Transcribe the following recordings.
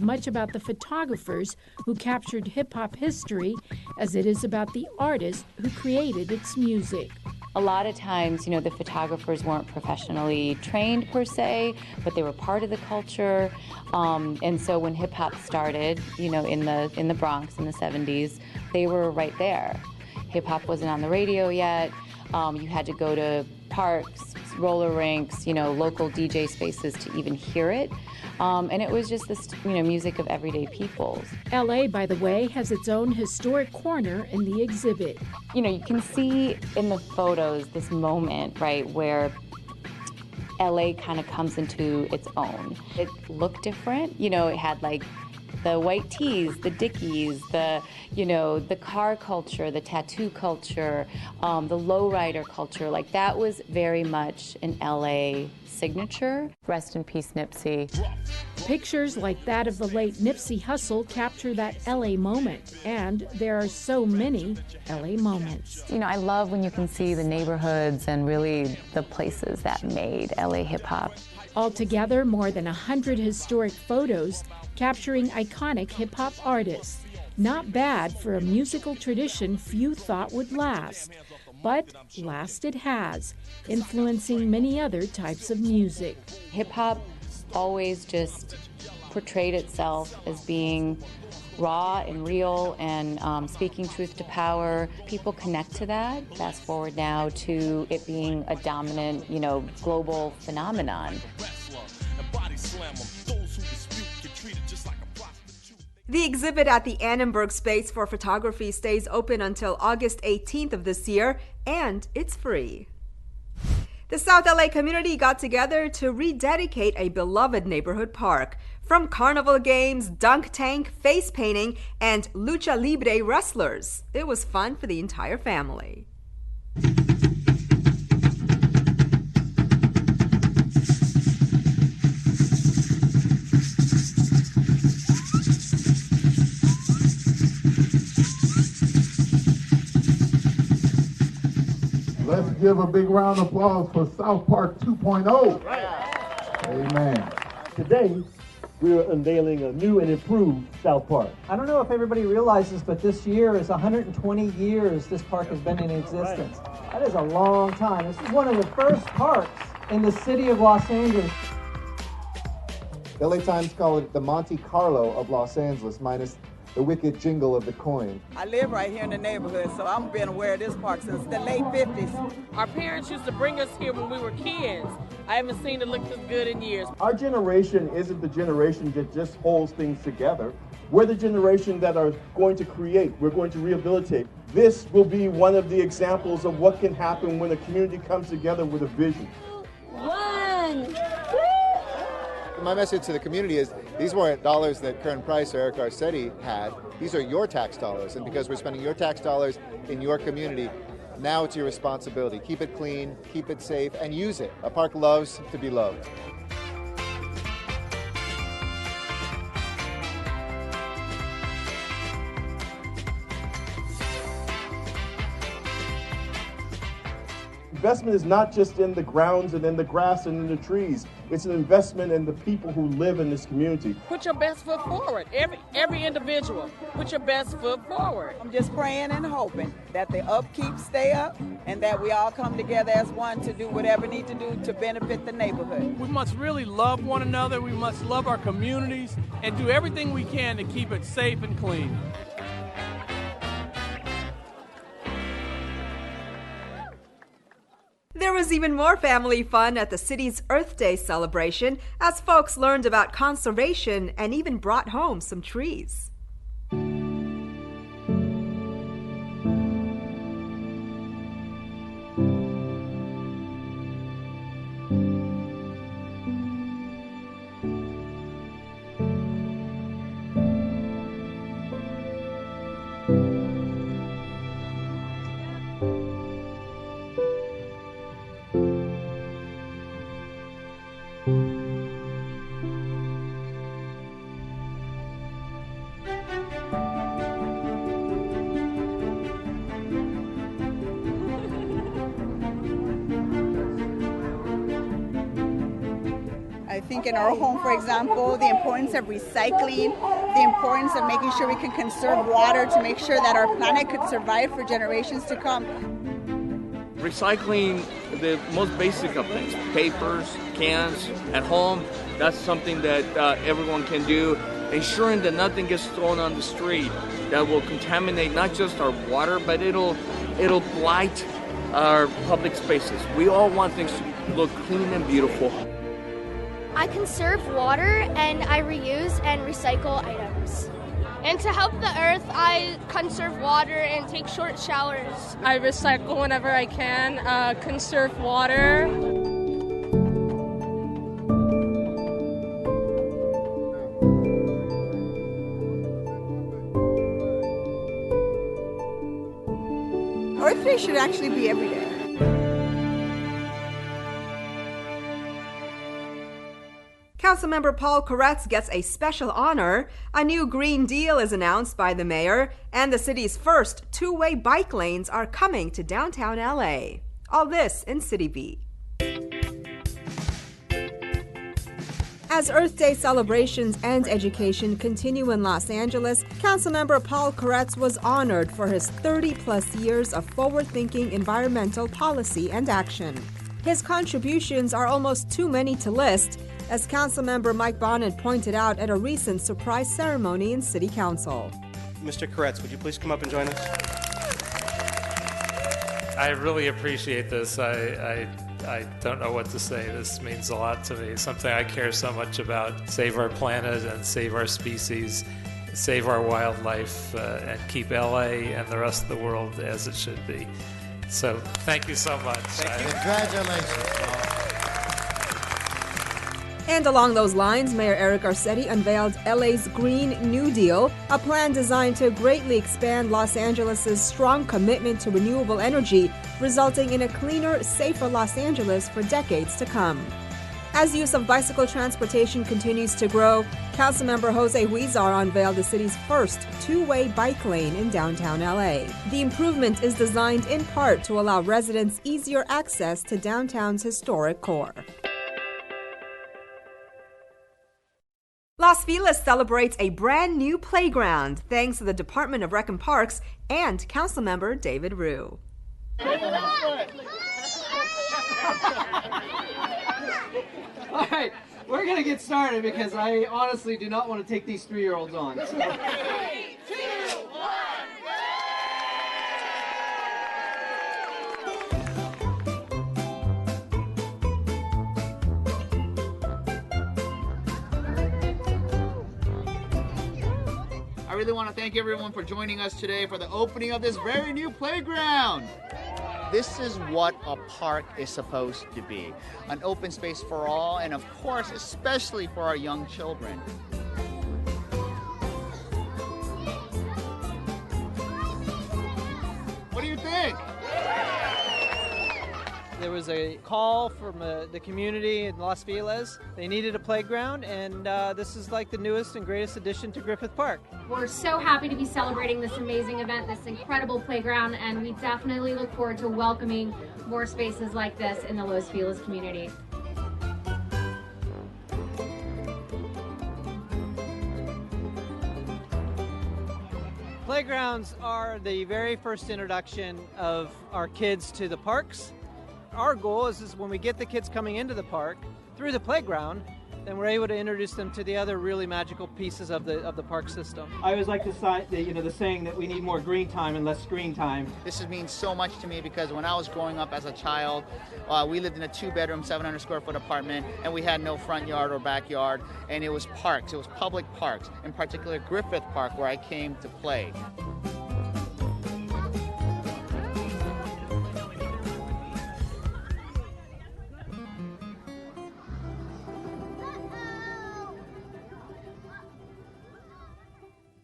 as much about the photographers who captured hip-hop history as it is about the artists who created its music. A lot of times, the photographers weren't professionally trained per se, but they were part of the culture. And so when hip hop started, in the Bronx in the 70s, they were right there. Hip hop wasn't on the radio yet. You had to go to parks, roller rinks, local DJ spaces to even hear it. And it was just this, music of everyday people. LA, by the way, has its own historic corner in the exhibit. You can see in the photos this moment, right, where LA kind of comes into its own. It looked different. It had like the white tees, the Dickies, the car culture, the tattoo culture, the lowrider culture. Like that was very much an LA signature. Rest in peace, Nipsey. Pictures like that of the late Nipsey Hussle capture that LA moment, and there are so many LA moments. I love when you can see the neighborhoods and really the places that made LA hip-hop. Altogether, more than 100 historic photos capturing iconic hip-hop artists. Not bad for a musical tradition few thought would last. But last it has, influencing many other types of music. Hip-hop always just portrayed itself as being raw and real and speaking truth to power. People connect to that. Fast forward now to it being a dominant, global phenomenon. The exhibit at the Annenberg Space for Photography stays open until August 18th of this year, and it's free. The South LA community got together to rededicate a beloved neighborhood park. From carnival games, dunk tank, face painting, and lucha libre wrestlers. It was fun for the entire family. Let's give a big round of applause for South Park 2.0. Amen. Today, we're unveiling a new and improved South Park. I don't know if everybody realizes, but this year is 120 years this park has been in existence. That is a long time. This is one of the first parks in the city of Los Angeles. The LA Times call it the Monte Carlo of Los Angeles, minus the wicked jingle of the coin. I live right here in the neighborhood, so I've been aware of this park since the late 50s. Our parents used to bring us here when we were kids. I haven't seen it look this good in years. Our generation isn't the generation that just holds things together. We're the generation that are going to create. We're going to rehabilitate. This will be one of the examples of what can happen when a community comes together with a vision. My message to the community is these weren't dollars that Kern Price or Eric Garcetti had. These are your tax dollars. And because we're spending your tax dollars in your community, now it's your responsibility. Keep it clean, keep it safe, and use it. A park loves to be loved. Investment is not just in the grounds and in the grass and in the trees. It's an investment in the people who live in this community. Put your best foot forward. Every individual, put your best foot forward. I'm just praying and hoping that the upkeep stay up and that we all come together as one to do whatever we need to do to benefit the neighborhood. We must really love one another. We must love our communities and do everything we can to keep it safe and clean. There was even more family fun at the city's Earth Day celebration as folks learned about conservation and even brought home some trees. think in our home, for example, the importance of recycling, the importance of making sure we can conserve water to make sure that our planet could survive for generations to come. Recycling the most basic of things, papers, cans at home, that's something that everyone can do. Ensuring that nothing gets thrown on the street that will contaminate not just our water, but it'll blight our public spaces. We all want things to look clean and beautiful. I conserve water and I reuse and recycle items. And to help the earth, I conserve water and take short showers. I recycle whenever I can, conserve water. Earth Day should actually be every day. Councilmember Paul Koretz gets a special honor. A new Green Deal is announced by the mayor, and the city's first two-way bike lanes are coming to downtown LA. All this in City Beat. As Earth Day celebrations and education continue in Los Angeles, Councilmember Paul Koretz was honored for his 30-plus years of forward-thinking environmental policy and action. His contributions are almost too many to list, as Councilmember Mike Bonin pointed out at a recent surprise ceremony in City Council. Mr. Koretz, would you please come up and join us? I really appreciate this. I don't know what to say. This means a lot to me. It's something I care so much about. Save our planet and save our species, save our wildlife, and keep LA and the rest of the world as it should be. So thank you so much. Thank you. Congratulations. And along those lines, Mayor Eric Garcetti unveiled LA's Green New Deal, a plan designed to greatly expand Los Angeles' strong commitment to renewable energy, resulting in a cleaner, safer Los Angeles for decades to come. As use of bicycle transportation continues to grow, Councilmember Jose Huizar unveiled the city's first two-way bike lane in downtown LA. The improvement is designed in part to allow residents easier access to downtown's historic core. Los Feliz celebrates a brand new playground thanks to the Department of Rec and Parks and Councilmember David Ryu. All right, we're going to get started because I honestly do not want to take these 3-year-olds on. 3, 2, 1, I really want to thank everyone for joining us today for the opening of this very new playground. This is what a park is supposed to be. An open space for all, and of course, especially for our young children. What do you think? There was a call from the community in Los Feliz. They needed a playground, and this is like the newest and greatest addition to Griffith Park. We're so happy to be celebrating this amazing event, this incredible playground, and we definitely look forward to welcoming more spaces like this in the Los Feliz community. Playgrounds are the very first introduction of our kids to the parks. Our goal is when we get the kids coming into the park through the playground, then we're able to introduce them to the other really magical pieces of the park system. I always like the saying that we need more green time and less screen time. This means so much to me because when I was growing up as a child, we lived in a 2-bedroom, 700 square foot apartment, and we had no front yard or backyard, and it was parks. It was public parks, in particular Griffith Park, where I came to play.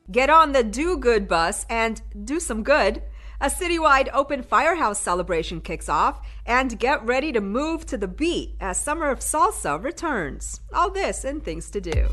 Get on the Do Good bus and do some good. A citywide open firehouse celebration kicks off, and get ready to move to the beat as Summer of Salsa returns. All this and things to do.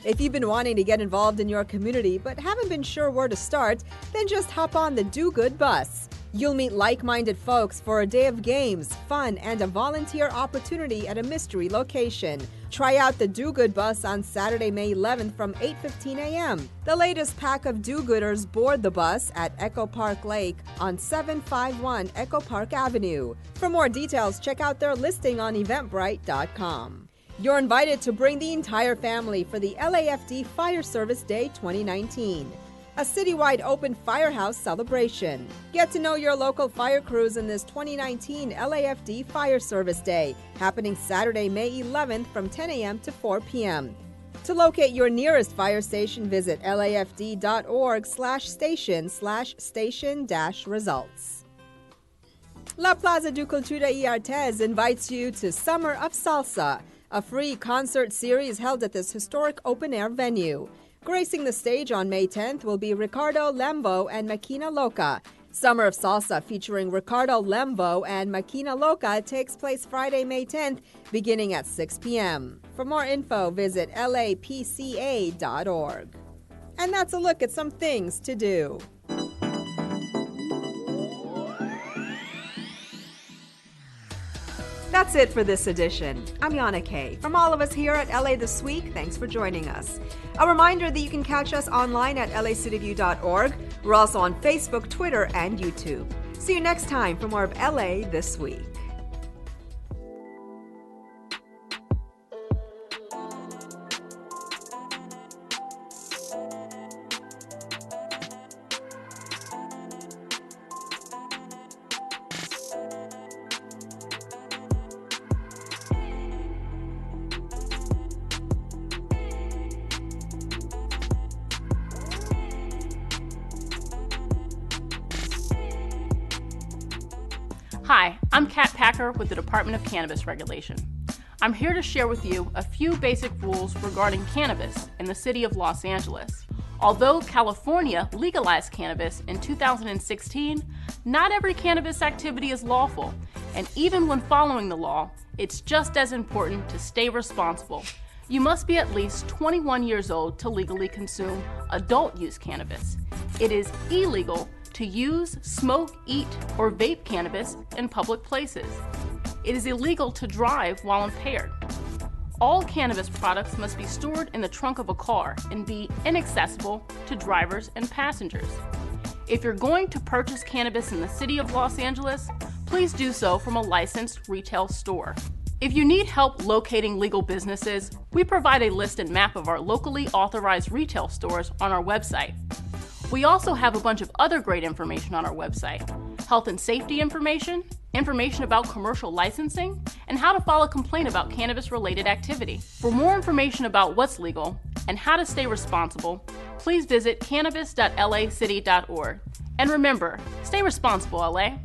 If you've been wanting to get involved in your community but haven't been sure where to start, then just hop on the Do Good bus. You'll meet like-minded folks for a day of games, fun, and a volunteer opportunity at a mystery location. Try out the Do Good bus on Saturday, May 11th from 8:15 a.m. The latest pack of do-gooders board the bus at Echo Park Lake on 751 Echo Park Avenue. For more details, check out their listing on Eventbrite.com. You're invited to bring the entire family for the LAFD Fire Service Day 2019. A citywide open firehouse celebration. Get to know your local fire crews in this 2019 LAFD Fire Service Day, happening Saturday, May 11th from 10 a.m. to 4 p.m. To locate your nearest fire station, visit lafd.org/station/station-results. La Plaza de Cultura y Artes invites you to Summer of Salsa, a free concert series held at this historic open-air venue. Gracing the stage on May 10th will be Ricardo Lembo and Maquina Loca. Summer of Salsa featuring Ricardo Lembo and Maquina Loca takes place Friday, May 10th, beginning at 6 p.m. For more info, visit lapca.org. And that's a look at some things to do. That's it for this edition. I'm Yana Kay. From all of us here at LA This Week, thanks for joining us. A reminder that you can catch us online at lacityview.org. We're also on Facebook, Twitter, and YouTube. See you next time for more of LA This Week. Hi, I'm Kat Packer with the Department of Cannabis Regulation. I'm here to share with you a few basic rules regarding cannabis in the city of Los Angeles. Although California legalized cannabis in 2016, not every cannabis activity is lawful, and even when following the law, it's just as important to stay responsible. You must be at least 21 years old to legally consume adult-use cannabis. It is illegal to use, smoke, eat, or vape cannabis in public places. It is illegal to drive while impaired. All cannabis products must be stored in the trunk of a car and be inaccessible to drivers and passengers. If you're going to purchase cannabis in the city of Los Angeles, please do so from a licensed retail store. If you need help locating legal businesses, we provide a list and map of our locally authorized retail stores on our website. We also have a bunch of other great information on our website: health and safety information, information about commercial licensing, and how to file a complaint about cannabis-related activity. For more information about what's legal and how to stay responsible, please visit cannabis.lacity.org. And remember, stay responsible, LA.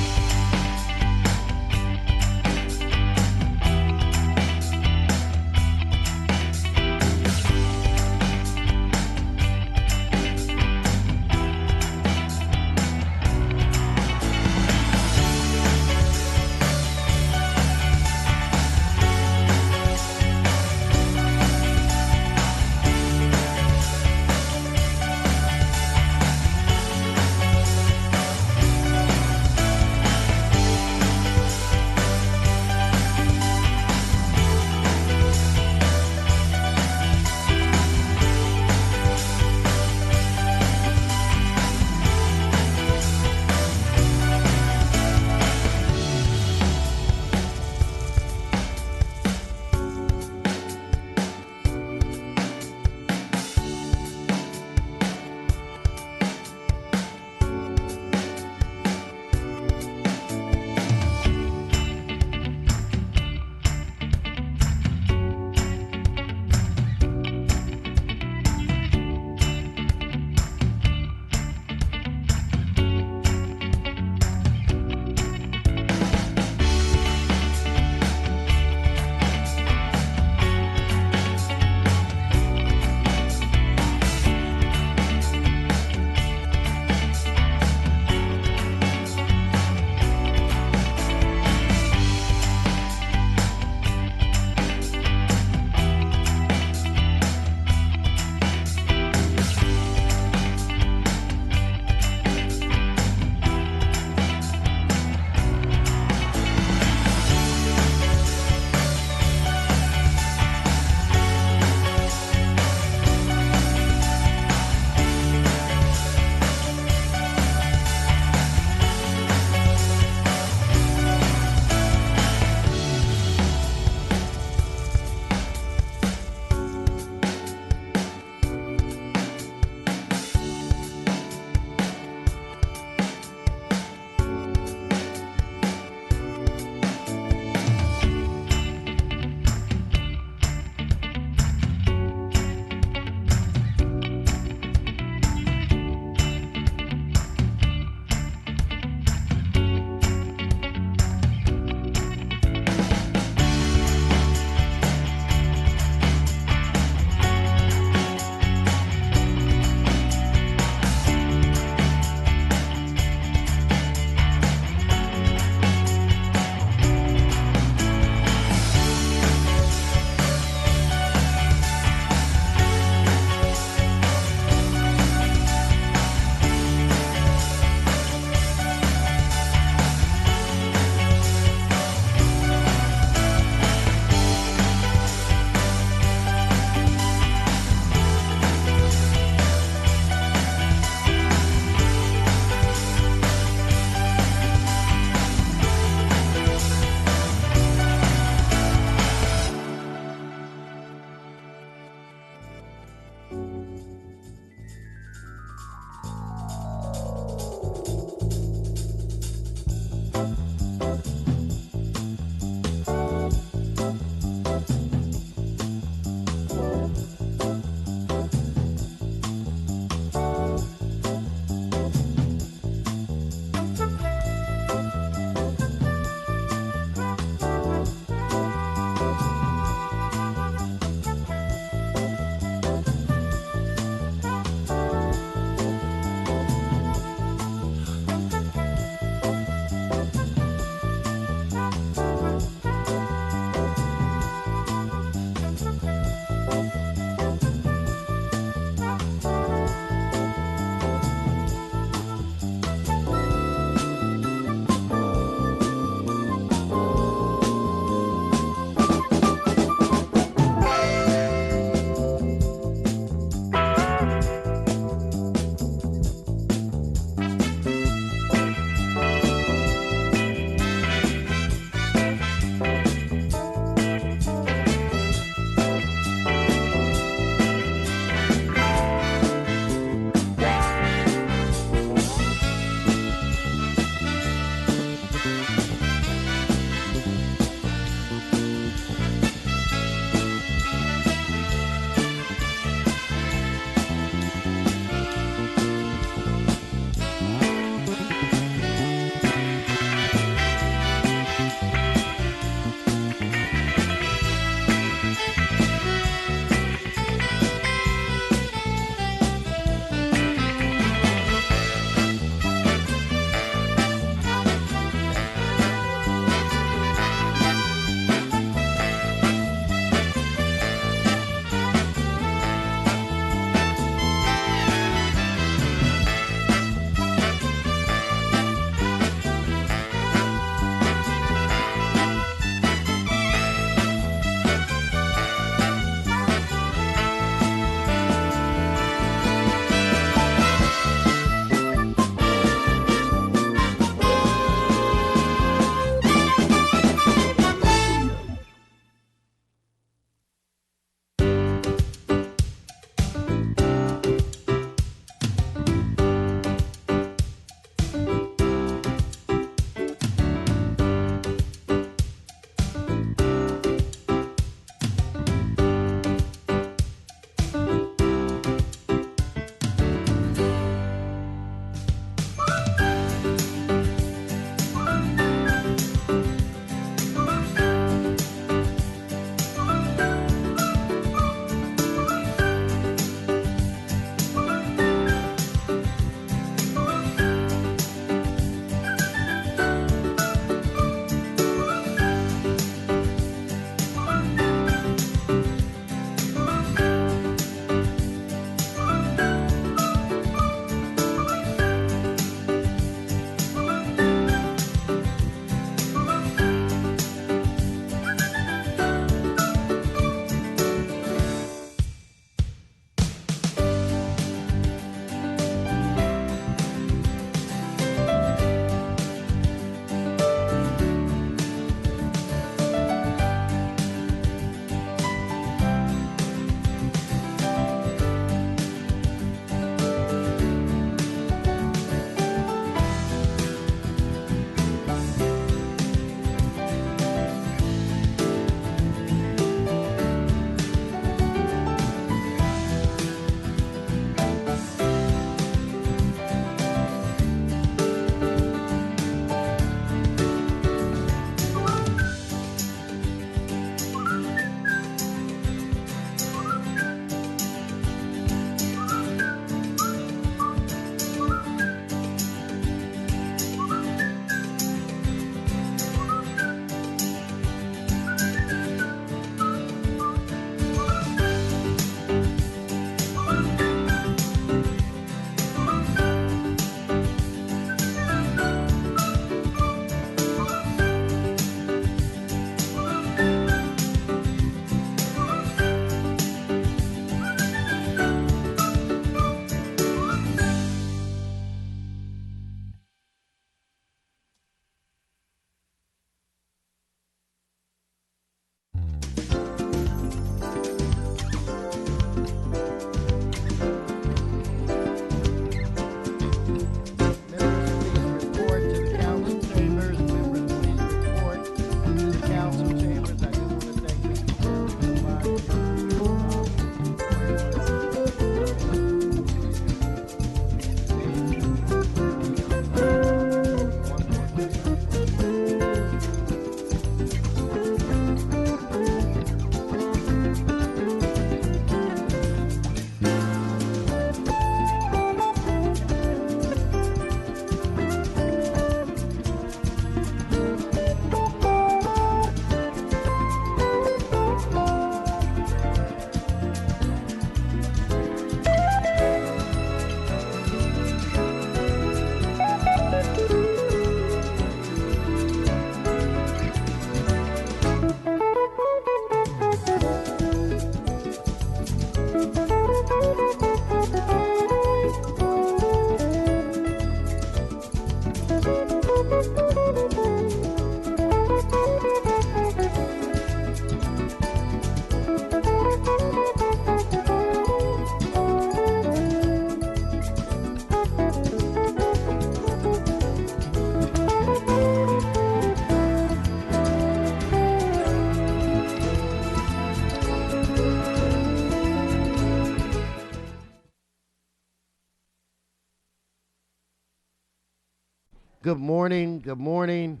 Good morning. Good morning.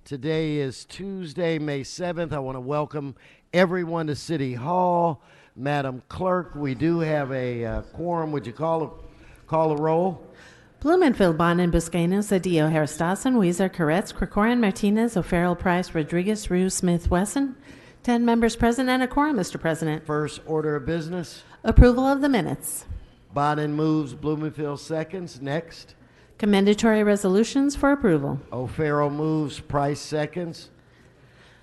Today is Tuesday, May 7th. I want to welcome everyone to City Hall. Madam Clerk, we do have a quorum. Would you call a roll? Blumenfield, Bonin, Buscaino, Cedillo, Heristason, Weezer, Koretz, Krikorian, Martinez, O'Farrell, Price, Rodriguez, Rue, Smith, Wesson. 10 members present and a quorum, Mr. President. First order of business. Approval of the minutes. Bonin moves, Blumenfield seconds. Next. Commendatory resolutions for approval. O'Farrell moves, Price seconds.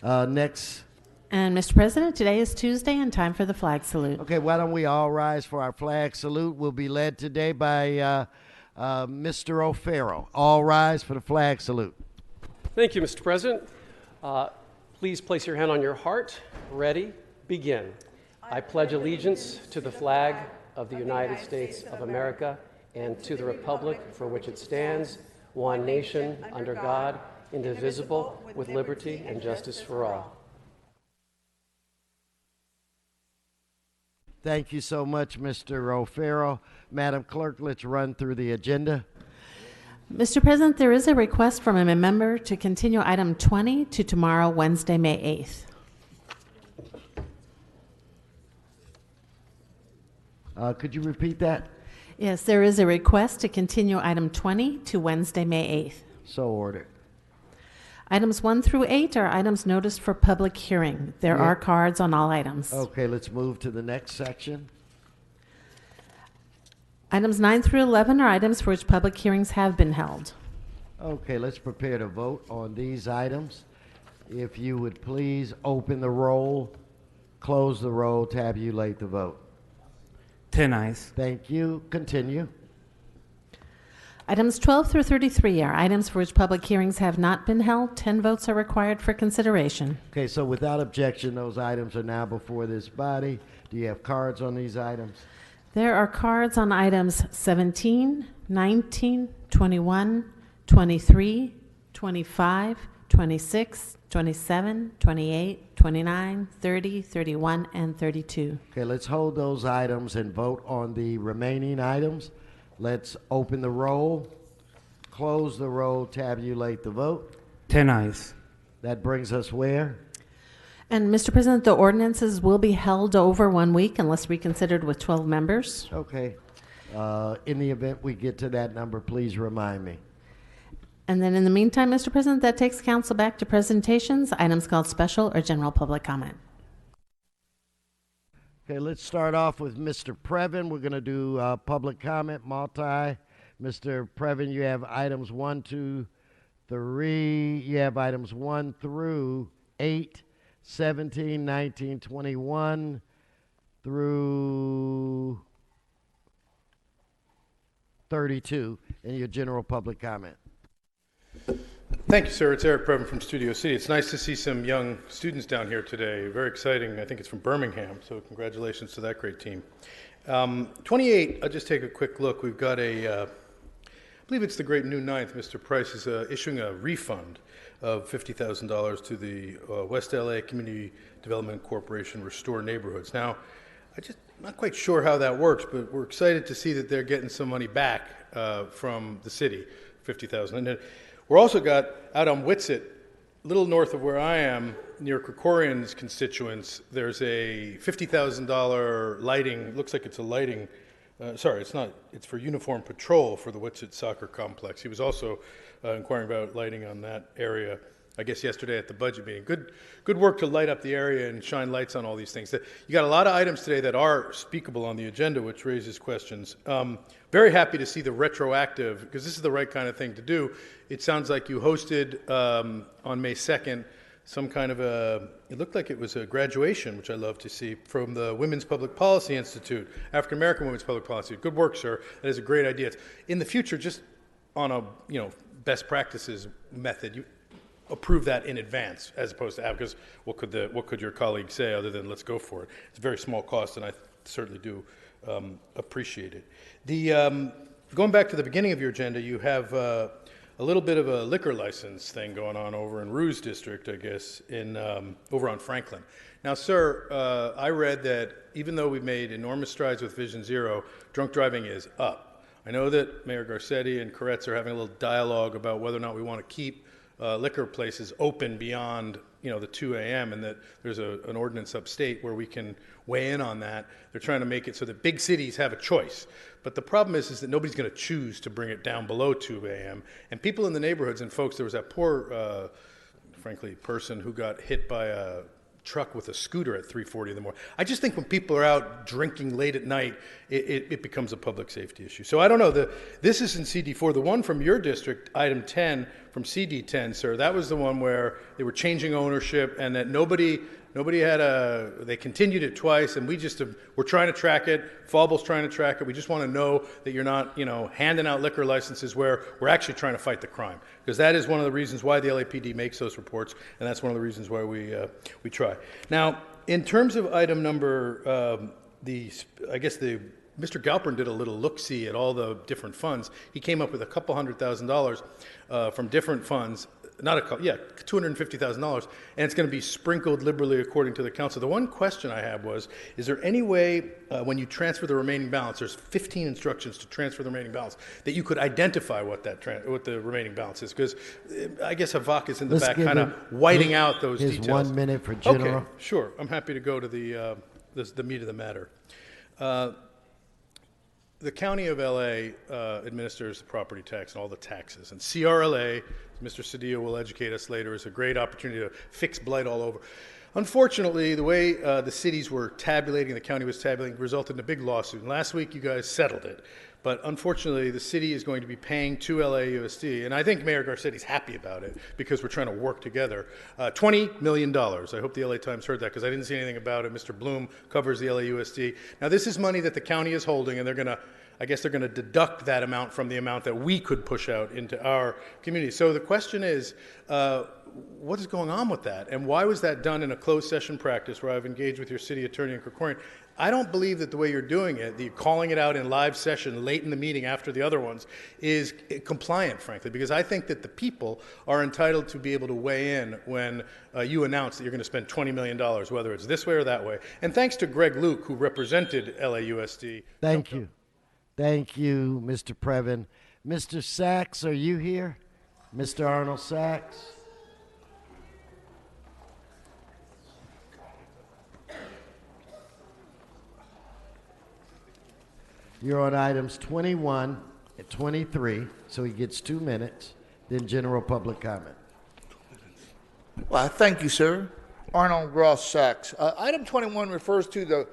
Next. And Mr. President, today is Tuesday and time for the flag salute. Okay, why don't we all rise for our flag salute? We'll be led today by Mr. O'Farrell. All rise for the flag salute. Thank you, Mr. President. Please place your hand on your heart. Ready? Begin. I pledge allegiance to the flag of the United States of America and to the republic for which it stands, one nation, under God, indivisible, with liberty and justice for all. Thank you so much, Mr. O'Farrell. Madam Clerk, let's run through the agenda. Mr. President, there is a request from a member to continue item 20 to tomorrow, Wednesday, May 8th. Could you repeat that? Yes, there is a request to continue item 20 to Wednesday, May 8th. So ordered. Items 1 through 8 are items noticed for public hearing. There are cards on all items. Okay, let's move to the next section. Items 9 through 11 are items for which public hearings have been held. Okay, let's prepare to vote on these items. If you would please open the roll, close the roll, tabulate the vote. 10 ayes. Thank you. Continue. Items 12 through 33 are items for which public hearings have not been held. 10 votes are required for consideration. Okay, so without objection, those items are now before this body. Do you have cards on these items? There are cards on items 17, 19, 21, 23, 25, 26, 27, 28, 29, 30, 31, and 32. Okay, let's hold those items and vote on the remaining items. Let's open the roll, close the roll, tabulate the vote. 10 ayes. That brings us where? And Mr. President, the ordinances will be held over 1 week unless reconsidered with 12 members. Okay. In the event we get to that number, please remind me. And then in the meantime, Mr. President, that takes council back to presentations, items called special or general public comment. Okay, let's start off with Mr. Previn. We're going to do public comment, multi. Mr. Previn, you have items 1, 2, 3. You have items 1 through 8, 17, 19, 21 through 32 in your general public comment. Thank you, sir. It's Eric Previn from Studio City. It's nice to see some young students down here today. Very exciting. I think it's from Birmingham, so congratulations to that great team. 28, I'll just take a quick look. We've got I believe it's the great new ninth. Mr. Price is issuing a refund of $50,000 to the West LA Community Development Corporation Restore Neighborhoods. Now, I'm not quite sure how that works, but we're excited to see that they're getting some money back from the city, $50,000. And we're also got out on Whitsett, a little north of where I am, near Krikorian's constituents, there's a $50,000 lighting, looks like it's a lighting, sorry, it's not, it's for uniform patrol for the Whitsett soccer complex. He was also inquiring about lighting on that area, I guess yesterday at the budget meeting. Good work to light up the area and shine lights on all these things. You got a lot of items today that are speakable on the agenda, which raises questions. Very happy to see the retroactive, because this is the right kind of thing to do. It sounds like you hosted on May 2nd some kind of it looked like it was a graduation, which I love to see, from the Women's Public Policy Institute, African American Women's Public Policy. Good work, sir. That is a great idea. In the future, just on a best practices method, you approve that in advance, as opposed to because what could your colleague say other than let's go for it? It's a very small cost, and I certainly do appreciate it. Going back to the beginning of your agenda, you have a little bit of a liquor license thing going on over in Rue's district, I guess, over on Franklin. Now, sir, I read that even though we've made enormous strides with Vision Zero, drunk driving is up. I know that Mayor Garcetti and Koretz are having a little dialogue about whether or not we want to keep liquor places open beyond the 2 a.m. and that there's an ordinance upstate where we can weigh in on that. They're trying to make it so that big cities have a choice. But the problem is that nobody's going to choose to bring it down below 2 a.m. And people in the neighborhoods, and folks, there was that poor, frankly, person who got hit by a truck with a scooter at 3:40 in the morning. I just think when people are out drinking late at night, it becomes a public safety issue. So I don't know. This is in CD4. The one from your district, item 10 from CD10, sir, that was the one where they were changing ownership and that nobody had they continued it twice, and we're trying to track it. Faubles trying to track it. We just want to know that you're not, handing out liquor licenses where we're actually trying to fight the crime, because that is one of the reasons why the LAPD makes those reports, and that's one of the reasons why we try. Now, in terms of item number, Mr. Galpern did a little look-see at all the different funds. He came up with a couple $100,000 from different funds. $250,000, and it's going to be sprinkled liberally according to the council. The one question I had was, is there any way when you transfer the remaining balance, there's 15 instructions to transfer the remaining balance, that you could identify what the remaining balance is? Because I guess Havak is in the back kind of whiting out those details. 1 minute for General. Okay, sure. I'm happy to go to the meat of the matter. The County of LA administers the property tax and all the taxes, and CRLA, Mr. Cedillo will educate us later, is a great opportunity to fix blight all over. Unfortunately, the way the cities were tabulating, the county was tabulating, resulted in a big lawsuit. And last week, you guys settled it. But unfortunately, the city is going to be paying to LAUSD, and I think Mayor Garcetti's happy about it because we're trying to work together. $20 million. I hope the LA Times heard that because I didn't see anything about it. Mr. Bloom covers the LAUSD. Now, this is money that the county is holding, and they're going to deduct that amount from the amount that we could push out into our community. So the question is, what is going on with that? And why was that done in a closed session practice where I've engaged with your city attorney and Krikorian? I don't believe that the way you're doing it, the calling it out in live session late in the meeting after the other ones, is compliant, frankly, because I think that the people are entitled to be able to weigh in when you announce that you're going to spend $20 million, whether it's this way or that way. And thanks to Greg Luke, who represented LAUSD. Thank you. Thank you, Mr. Previn. Mr. Sachs, are you here? Mr. Arnold Sachs? You're on items 21 and 23, so he gets 2 minutes, then general public comment. Well, thank you, sir. Arnold Ross Sachs. Item 21 refers to the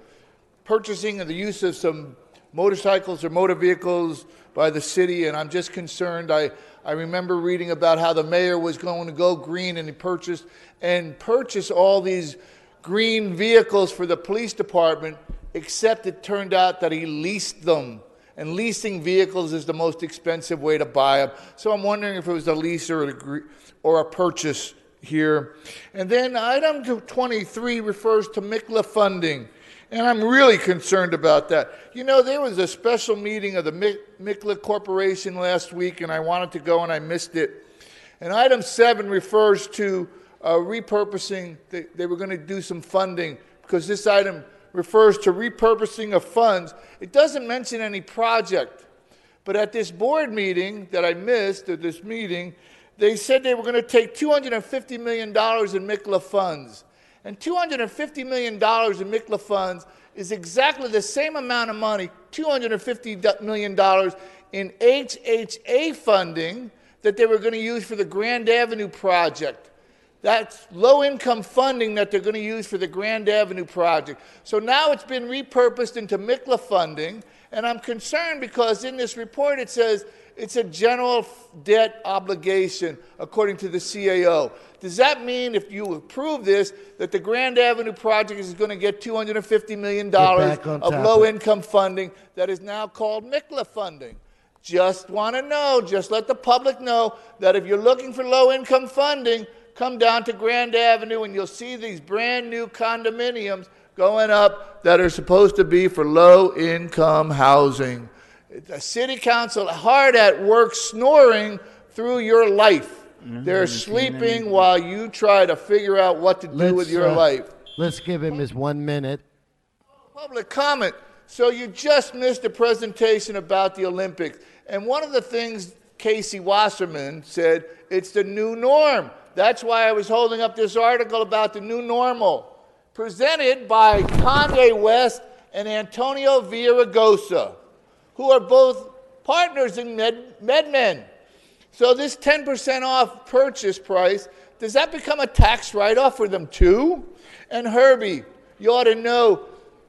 purchasing and the use of some motorcycles or motor vehicles by the city, and I'm just concerned. I remember reading about how the mayor was going to go green, and he purchased all these green vehicles for the police department, except it turned out that he leased them. And leasing vehicles is the most expensive way to buy them. So I'm wondering if it was a lease or a purchase here. And then item 23 refers to MICLA funding. And I'm really concerned about that. You know, there was a special meeting of the MICLA Corporation last week, and I wanted to go and I missed it. And item 7 refers to repurposing. They were going to do some funding because this item refers to repurposing of funds. It doesn't mention any project. But at this board meeting that I missed, at this meeting, they said they were going to take $250 million in MICLA funds. And $250 million in MICLA funds is exactly the same amount of money, $250 million in HHA funding that they were going to use for the Grand Avenue project. That's low-income funding that they're going to use for the Grand Avenue project. So now it's been repurposed into MICLA funding, and I'm concerned because in this report it says it's a general debt obligation, according to the CAO. Does that mean, if you approve this, that the Grand Avenue project is going to get $250 million of low-income funding that is now called MICLA funding? Just want to know, just let the public know that if you're looking for low-income funding, come down to Grand Avenue and you'll see these brand new condominiums going up that are supposed to be for low-income housing. The city council hard at work snoring through your life. They're sleeping while you try to figure out what to do with your life. Let's give him his 1 minute. Public comment. So you just missed a presentation about the Olympics. And one of the things Casey Wasserman said, it's the new norm. That's why I was holding up this article about the new normal, presented by Kanye West and Antonio Villaraigosa, who are both partners in MedMen. So this 10% off purchase price, does that become a tax write-off for them too? And Herbie, you ought to know,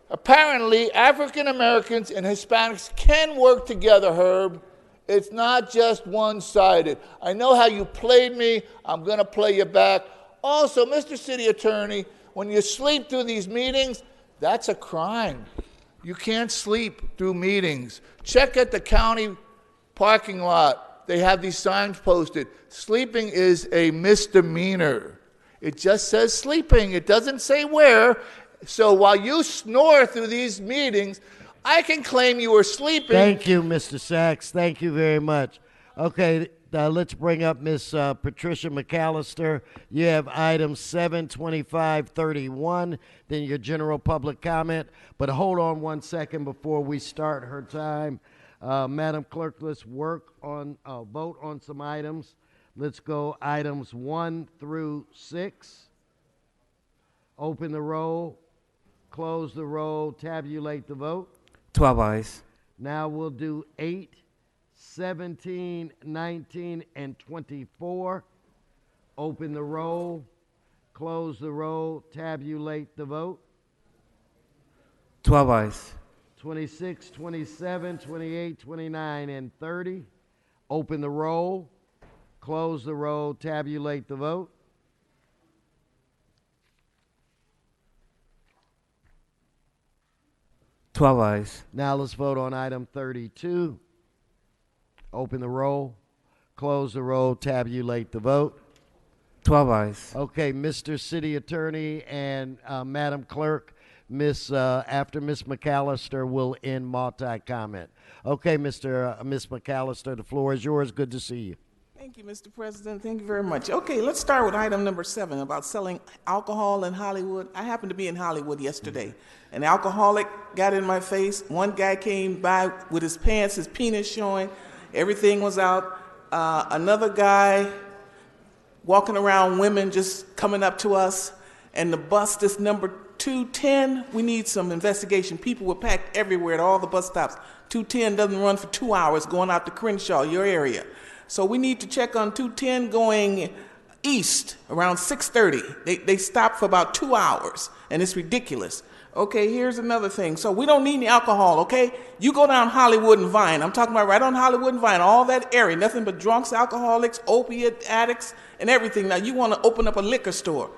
apparently African Americans and Hispanics can work together, Herb. It's not just one-sided. I know how you played me. I'm going to play you back. Also, Mr. City Attorney, when you sleep through these meetings, that's a crime. You can't sleep through meetings. Check at the county parking lot. They have these signs posted. Sleeping is a misdemeanor. It just says sleeping. It doesn't say where. So while you snore through these meetings, I can claim you were sleeping. Thank you, Mr. Sachs. Thank you very much. Okay, let's bring up Miss Patricia McAllister. You have items 7, 25, 31, then your general public comment. But hold on one second before we start her time. Madam Clerk, let's vote on some items. Let's go items 1 through 6. Open the roll, close the roll, tabulate the vote. 12 ayes. Now we'll do 8, 17, 19, and 24. Open the roll, close the roll, tabulate the vote. 12 ayes. 26, 27, 28, 29, and 30. Open the roll, close the roll, tabulate the vote. Twelve ayes. Now let's vote on item 32. Open the roll, close the roll, tabulate the vote. 12 ayes. Okay, Mr. City Attorney and Madam Clerk, after Miss McAllister will end multi-comment. Okay, Miss McAllister, the floor is yours. Good to see you. Thank you, Mr. President. Thank you very much. Okay, let's start with item number 7 about selling alcohol in Hollywood. I happened to be in Hollywood yesterday. An alcoholic got in my face. One guy came by with his pants, his penis showing. Everything was out. Another guy walking around, women just coming up to us. And the bus, this number 210, we need some investigation. People were packed everywhere at all the bus stops. 210 doesn't run for 2 hours going out to Crenshaw, your area. So we need to check on 210 going east around 6:30. They stop for about 2 hours, and it's ridiculous. Okay, here's another thing. So we don't need any alcohol, okay? You go down Hollywood and Vine. I'm talking about right on Hollywood and Vine, all that area, nothing but drunks, alcoholics, opiate addicts, and everything. Now you want to open up a liquor store.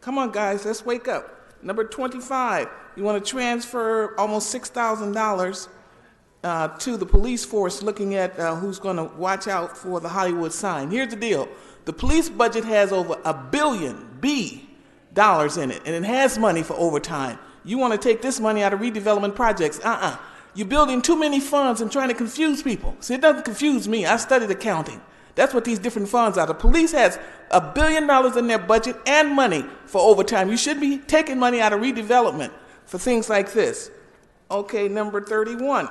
Come on, guys, let's wake up. Number 25, you want to transfer almost $6,000 to the police force looking at who's going to watch out for the Hollywood sign. Here's the deal. The police budget has over $1 billion in it, and it has money for overtime. You want to take this money out of redevelopment projects. You're building too many funds and trying to confuse people. See, it doesn't confuse me. I studied accounting. That's what these different funds are. The police has $1 billion in their budget and money for overtime. You should be taking money out of redevelopment for things like this. Okay, number 31.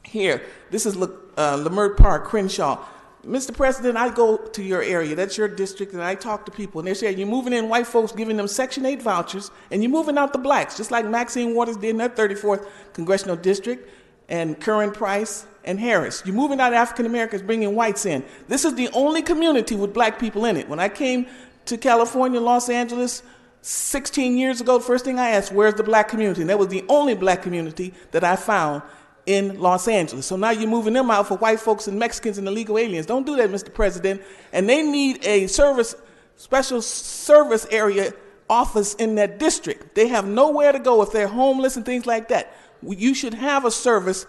Here, this is Leimert Park, Crenshaw. Mr. President, I go to your area, that's your district, and I talk to people, and they say you're moving in white folks, giving them Section 8 vouchers, and you're moving out the blacks, just like Maxine Waters did in her 34th Congressional District, and Curran Price and Harris. You're moving out African Americans, bringing whites in. This is the only community with black people in it. When I came to California, Los Angeles, 16 years ago, the first thing I asked, where's the black community? And that was the only black community that I found in Los Angeles. So now you're moving them out for white folks and Mexicans and illegal aliens. Don't do that, Mr. President. And they need a special service area office in that district. They have nowhere to go if they're homeless and things like that. You should have a service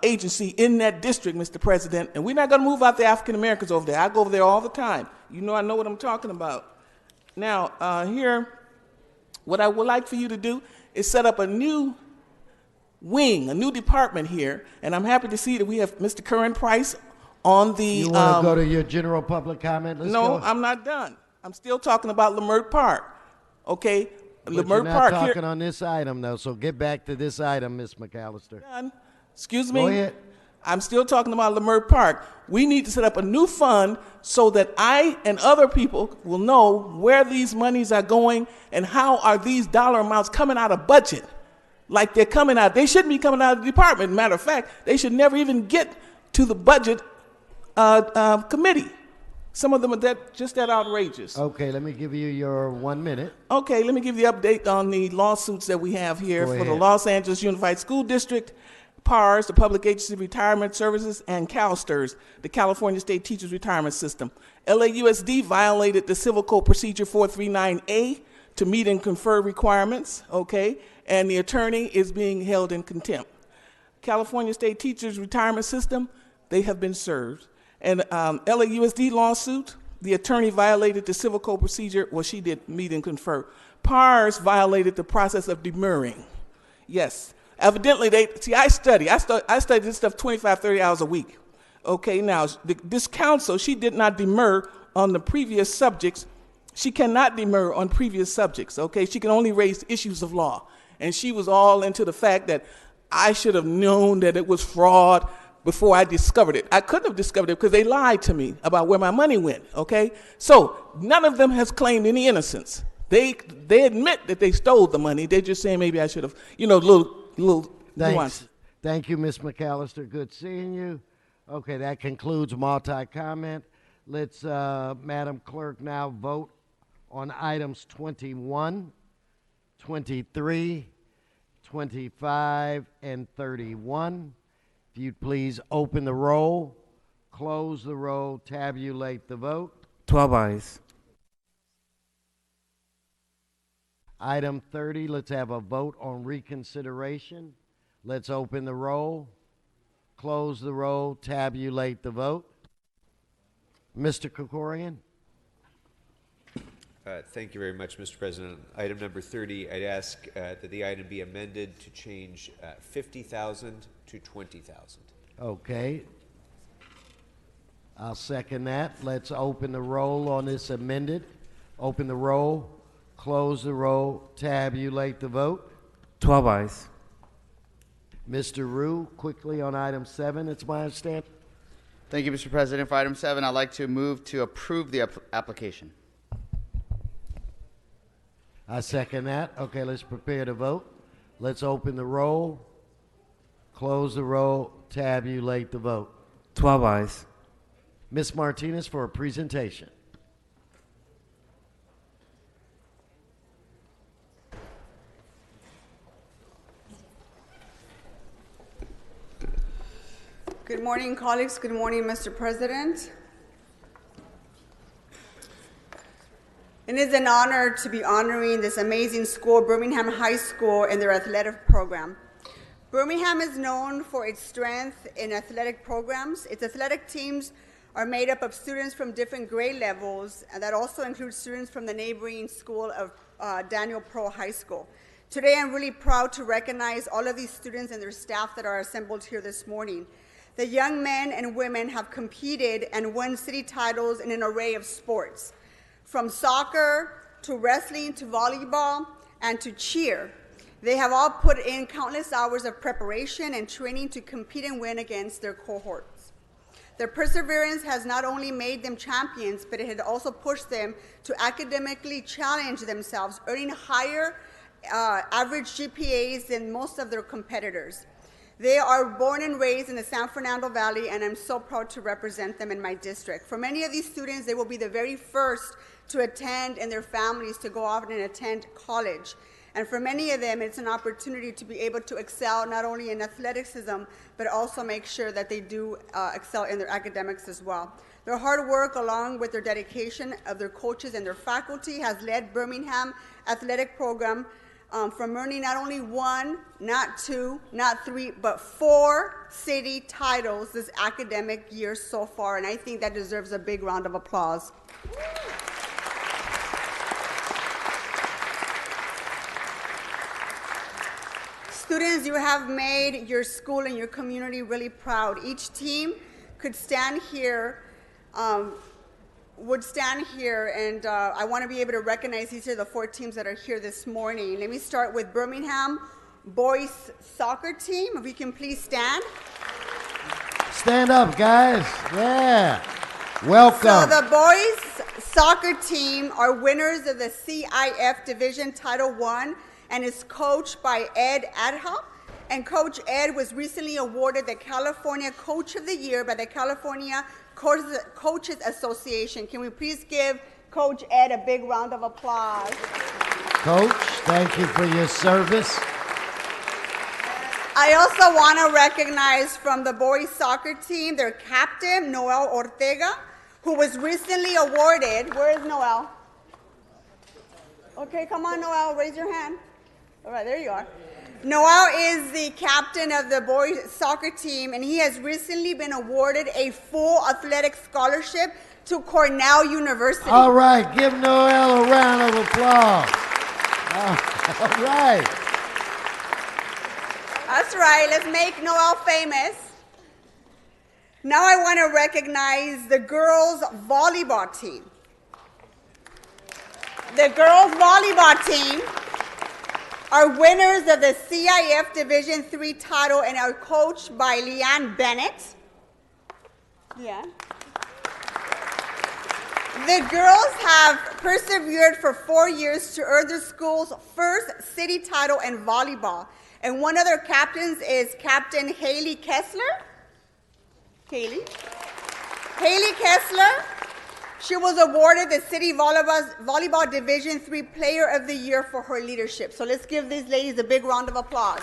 agency in that district, Mr. President. And we're not going to move out the African Americans over there. I go over there all the time. You know I know what I'm talking about. Now, here, what I would like for you to do is set up a new wing, a new department here, and I'm happy to see that we have Mr. Curran Price on the... You want to go to your general public comment? Let's no, go. I'm not done. I'm still talking about Leimert Park, okay? But Leimert you're not Park talking here. on this item, though, so get back to this item, Ms. McAllister. Excuse me. Go ahead. I'm still talking about Leimert Park. We need to set up a new fund so that I and other people will know where these monies are going and how are these dollar amounts coming out of budget. Like they're coming out. They shouldn't be coming out of the department. Matter of fact, they should never even get to the budget committee. Some of them are just that outrageous. Okay, let me give you your 1 minute. Okay, let me give you an update on the lawsuits that we have here Go for the ahead. Los Angeles Unified School District, PARS, the Public Agency of Retirement Services, and CalSTRS, the California State Teachers Retirement System. LAUSD violated the Civil Code Procedure 439A to meet and confer requirements, okay, and the attorney is being held in contempt. California State Teachers Retirement System, they have been served. And LAUSD lawsuit, the attorney violated the Civil Code Procedure, well, she did meet and confer. PARS violated the process of demurring. Yes. Evidently, I study this stuff 25, 30 hours a week. Okay, now, this counsel, she did not demur on the previous subjects. She cannot demur on previous subjects, okay? She can only raise issues of law. And she was all into the fact that I should have known that it was fraud before I discovered it. I couldn't have discovered it because they lied to me about where my money went, okay? So none of them has claimed any innocence. They admit that they stole the money. They're just saying maybe I should have, little nuance. Thank you, Ms. McAllister. Good seeing you. Okay, that concludes multi-comment. Let's, Madam Clerk, now vote on items 21, 23, 25, and 31. If you'd please open the roll, close the roll, tabulate the vote. 12 ayes. Item 30, let's have a vote on reconsideration. Let's open the roll, close the roll, tabulate the vote. Mr. Krikorian? Thank you very much, Mr. President. Item number 30, I'd ask that the item be amended to change 50,000 to 20,000. Okay. I'll second that. Let's open the roll on this amended. Open the roll, close the roll, tabulate the vote. 12 ayes. Mr. Rue, quickly on item 7, it's my understanding. Thank you, Mr. President. For item 7, I'd like to move to approve the application. I second that. Okay, let's prepare to vote. Let's open the roll, close the roll, tabulate the vote. 12 ayes. Ms. Martinez for a presentation. Good morning, colleagues. Good morning, Mr. President. It is an honor to be honoring this amazing school, Birmingham High School, and their athletic program. Birmingham is known for its strength in athletic programs. Its athletic teams are made up of students from different grade levels, and that also includes students from the neighboring school of Daniel Pearl High School. Today, I'm really proud to recognize all of these students and their staff that are assembled here this morning. The young men and women have competed and won city titles in an array of sports, from soccer to wrestling to volleyball and to cheer. They have all put in countless hours of preparation and training to compete and win against their cohorts. Their perseverance has not only made them champions, but it had also pushed them to academically challenge themselves, earning higher average GPAs than most of their competitors. They are born and raised in the San Fernando Valley, and I'm so proud to represent them in my district. For many of these students, they will be the very first to attend, and their families to go off and attend college. And for many of them, it's an opportunity to be able to excel not only in athleticism, but also make sure that they do excel in their academics as well. Their hard work, along with their dedication of their coaches and their faculty, has led Birmingham Athletic Program from earning not only 1, not 2, not 3, but 4 city titles this academic year so far, and I think that deserves a big round of applause. Students, you have made your school and your community really proud. Each team could stand here would stand here, and I want to be able to recognize each of the 4 teams that are here this morning. Let me start with Birmingham boys soccer team. If you can please stand. Stand up, guys. Yeah. Welcome. So the boys soccer team are winners of the CIF Division Title I and is coached by Ed Adha. And Coach Ed was recently awarded the California Coach of the Year by the California Coaches Association. Can we please give Coach Ed a big round of applause? Coach, thank you for your service. I also want to recognize from the boys soccer team their captain, Noel Ortega, who was recently awarded. Where is Noel? Okay, come on, Noel, raise your hand. All right, there you are. Noel is the captain of the boys soccer team, and he has recently been awarded a full athletic scholarship to Cornell University. All right, give Noel a round of applause. All right. That's right. Let's make Noel famous. Now I want to recognize the girls' volleyball team. The girls' volleyball team are winners of the CIF Division III title and are coached by Leanne Bennett. Yeah. The girls have persevered for 4 years to earn the school's first city title in volleyball. And one of their captains is Captain Haley Kessler. Haley Kessler. She was awarded the City Volleyball Division III Player of the Year for her leadership. So let's give these ladies a big round of applause.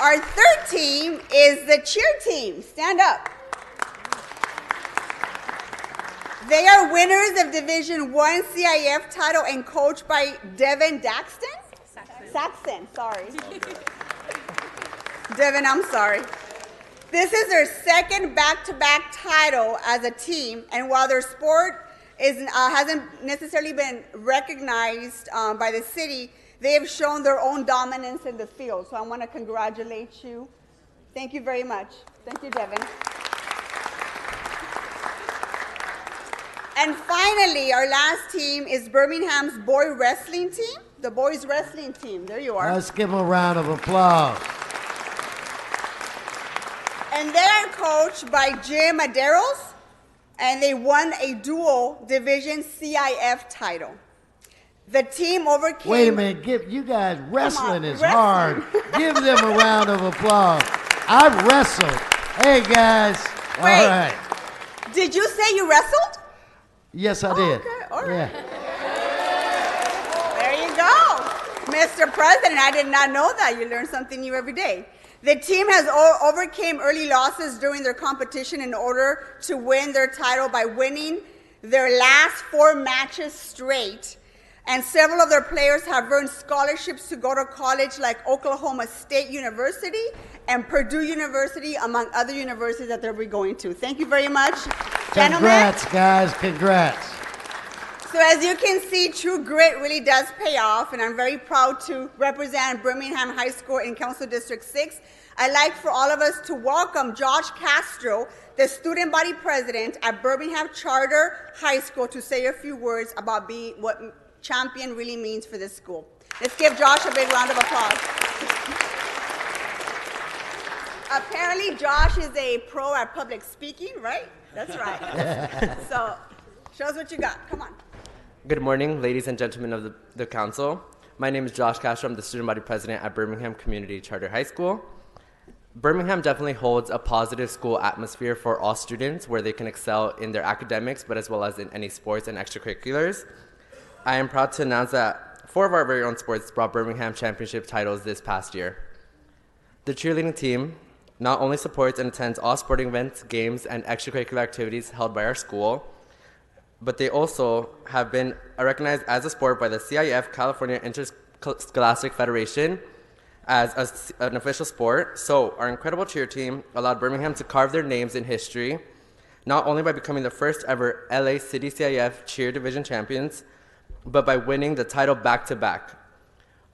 Our third team is the cheer team. Stand up. They are winners of Division I CIF title and coached by Devin Saxon, sorry. Devin, I'm sorry. This is their second back-to-back title as a team, and while their sport hasn't necessarily been recognized by the city, they have shown their own dominance in the field. So I want to congratulate you. Thank you very much. Thank you, Devin. And finally, our last team is Birmingham's boy wrestling team, the boys wrestling team. There you are. Let's give them a round of applause. And they are coached by Jim Maderos, and they won a dual Division CIF title. The team overcame... Wait a minute, you guys, wrestling is hard. Give them a round of applause. I've wrestled. Hey, guys. Wait, all right. Did you say you wrestled? Yes, I did. Okay, all right. Yeah. There you go. Mr. President, I did not know that. You learn something new every day. The team has overcame early losses during their competition in order to win their title by winning their last 4 matches straight. And several of their players have earned scholarships to go to college like Oklahoma State University and Purdue University, among other universities that they'll be going to. Thank you very much, gentlemen. Congrats, guys. Congrats. So as you can see, true grit really does pay off, and I'm very proud to represent Birmingham High School in Council District 6. I'd like for all of us to welcome Josh Castro, the student body president at Birmingham Charter High School, to say a few words about what champion really means for this school. Let's give Josh a big round of applause. Apparently, Josh is a pro at public speaking, right? That's right. So show us what you got. Come on. Good morning, ladies and gentlemen of the council. My name is Josh Castro. I'm the student body president at Birmingham Community Charter High School. Birmingham definitely holds a positive school atmosphere for all students where they can excel in their academics, but as well as in any sports and extracurriculars. I am proud to announce that 4 of our very own sports brought Birmingham championship titles this past year. The cheerleading team not only supports and attends all sporting events, games, and extracurricular activities held by our school, but they also have been recognized as a sport by the CIF, California Interscholastic Federation, as an official sport. So our incredible cheer team allowed Birmingham to carve their names in history, not only by becoming the first ever LA City CIF Cheer Division champions, but by winning the title back-to-back.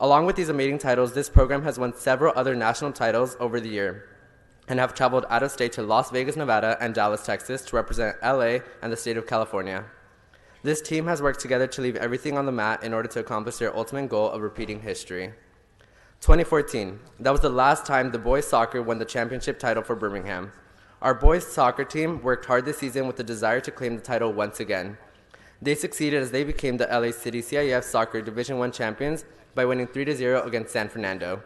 Along with these amazing titles, this program has won several other national titles over the year. and have traveled out of state to Las Vegas, Nevada, and Dallas, Texas to represent LA and the state of California. This team has worked together to leave everything on the mat in order to accomplish their ultimate goal of repeating history. 2014, that was the last time the boys soccer won the championship title for Birmingham. Our boys soccer team worked hard this season with the desire to claim the title once again. They succeeded as they became the LA City CIF Soccer Division I champions by winning 3-0 against San Fernando.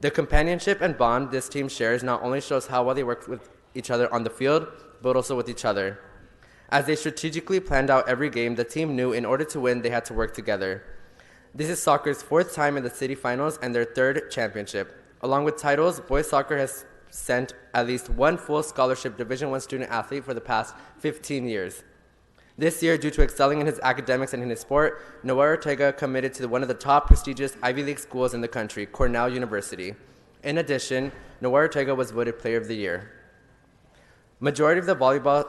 The companionship and bond this team shares not only shows how well they work with each other on the field, but also with each other. As they strategically planned out every game, the team knew in order to win, they had to work together. This is soccer's 4th time in the city finals and their 3rd championship. Along with titles, boys soccer has sent at least one full scholarship Division I student athlete for the past 15 years. This year, due to excelling in his academics and in his sport, Noah Ortega committed to one of the top prestigious Ivy League schools in the country, Cornell University. In addition, Noah Ortega was voted Player of the Year. Majority of the volleyball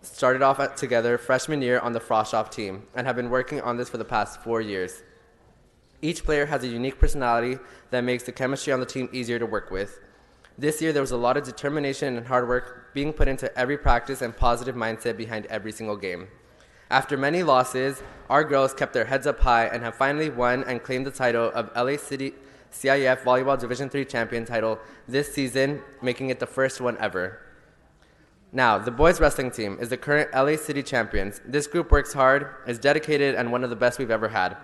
started off together freshman year on the Froschoff team and have been working on this for the past 4 years. Each player has a unique personality that makes the chemistry on the team easier to work with. This year, there was a lot of determination and hard work being put into every practice and positive mindset behind every single game. After many losses, our girls kept their heads up high and have finally won and claimed the title of LA City CIF Volleyball Division III champion title this season, making it the first one ever. Now, the boys wrestling team is the current LA City champions. This group works hard, is dedicated, and one of the best we've ever had.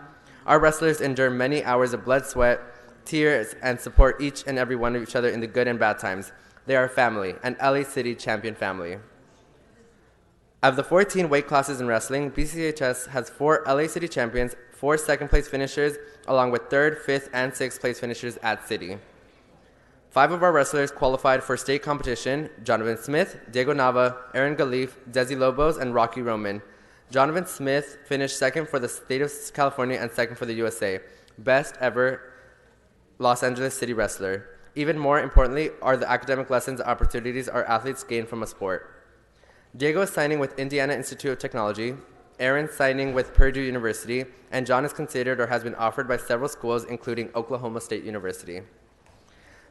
Our wrestlers endure many hours of blood, sweat, tears, and support each and every one of each other in the good and bad times. They are a family, an LA City champion family. Of the 14 weight classes in wrestling, BCHS has 4 LA City champions, 4 second-place finishers, along with 3rd, 5th, and 6th-place finishers at City. 5 of our wrestlers qualified for state competition: Jonathan Smith, Diego Nava, Aaron Galif, Desi Lobos, and Rocky Roman. Jonathan Smith finished 2nd for the state of California and 2nd for the USA. Best ever Los Angeles City wrestler. Even more importantly are the academic lessons and opportunities our athletes gain from a sport. Diego is signing with Indiana Institute of Technology, Aaron's signing with Purdue University, and John is considered or has been offered by several schools, including Oklahoma State University.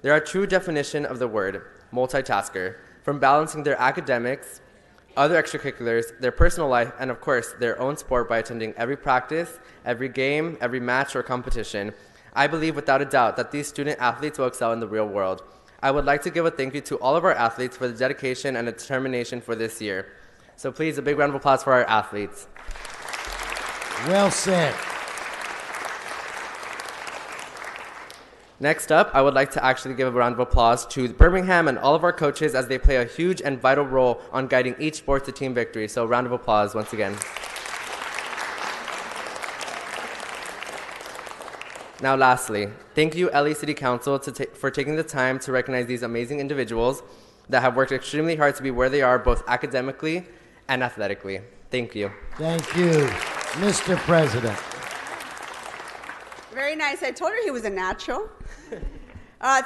They are a true definition of the word, multitasker, from balancing their academics, other extracurriculars, their personal life, and of course, their own sport by attending every practice, every game, every match or competition. I believe without a doubt that these student athletes will excel in the real world. I would like to give a thank you to all of our athletes for the dedication and the determination for this year. So please, a big round of applause for our athletes. Well said. Next up, I would like to actually give a round of applause to Birmingham and all of our coaches as they play a huge and vital role on guiding each sport to team victory. So round of applause once again. Now lastly, thank you LA City Council for taking the time to recognize these amazing individuals that have worked extremely hard to be where they are both academically and athletically. Thank you. Thank you, Mr. President. Very nice. I told her he was a natural.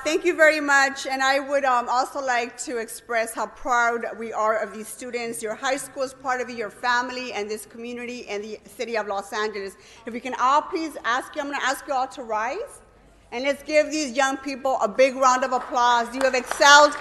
Thank you very much. And I would also like to express how proud we are of these students. Your high school is part of your family and this community and the city of Los Angeles. If we can all please ask you, I'm going to ask you all to rise. And let's give these young people a big round of applause. You have excelled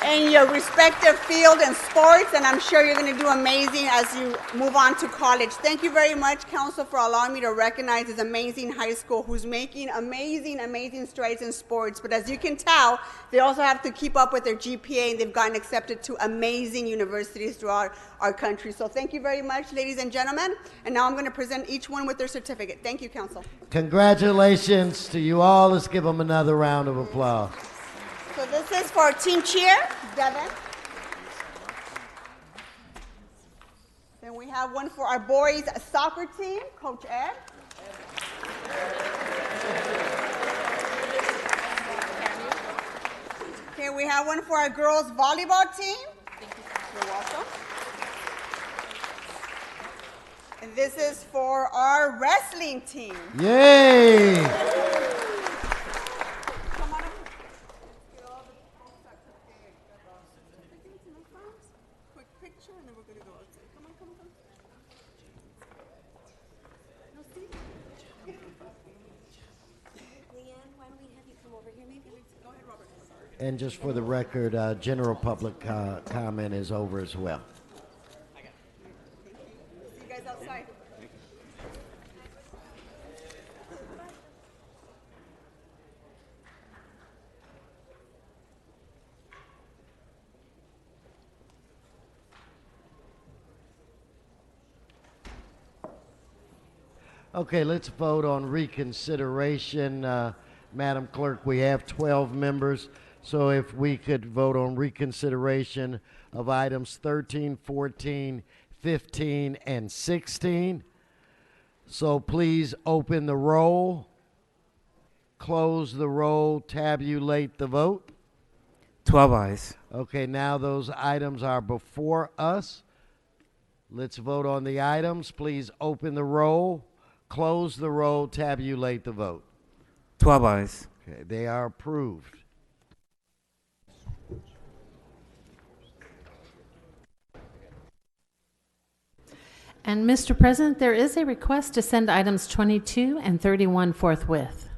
in your respective field and sports, and I'm sure you're going to do amazing as you move on to college. Thank you very much, Council, for allowing me to recognize this amazing high school who's making amazing, amazing strides in sports. But as you can tell, they also have to keep up with their GPA, and they've gotten accepted to amazing universities throughout our country. So thank you very much, ladies and gentlemen. And now I'm going to present each one with their certificate. Thank you, Council. Congratulations to you all. Let's give them another round of applause. So this is for Team Cheer, Devin. Then we have one for our boys soccer team, Coach Ed. Okay, we have one for our girls volleyball team. You're welcome. And this is for our wrestling team. Yay! And just for the record, general public comment is over as well. See you guys outside. Okay, let's vote on reconsideration. Madam Clerk, we have 12 members, so if we could vote on reconsideration of items 13, 14, 15, and 16. So please open the roll, close the roll, tabulate the vote. 12 ayes. Okay, now those items are before us. Let's vote on the items. Please open the roll, close the roll, tabulate the vote. 12 ayes. Okay, they are approved. And Mr. President, there is a request to send items 22 and 31 forthwith.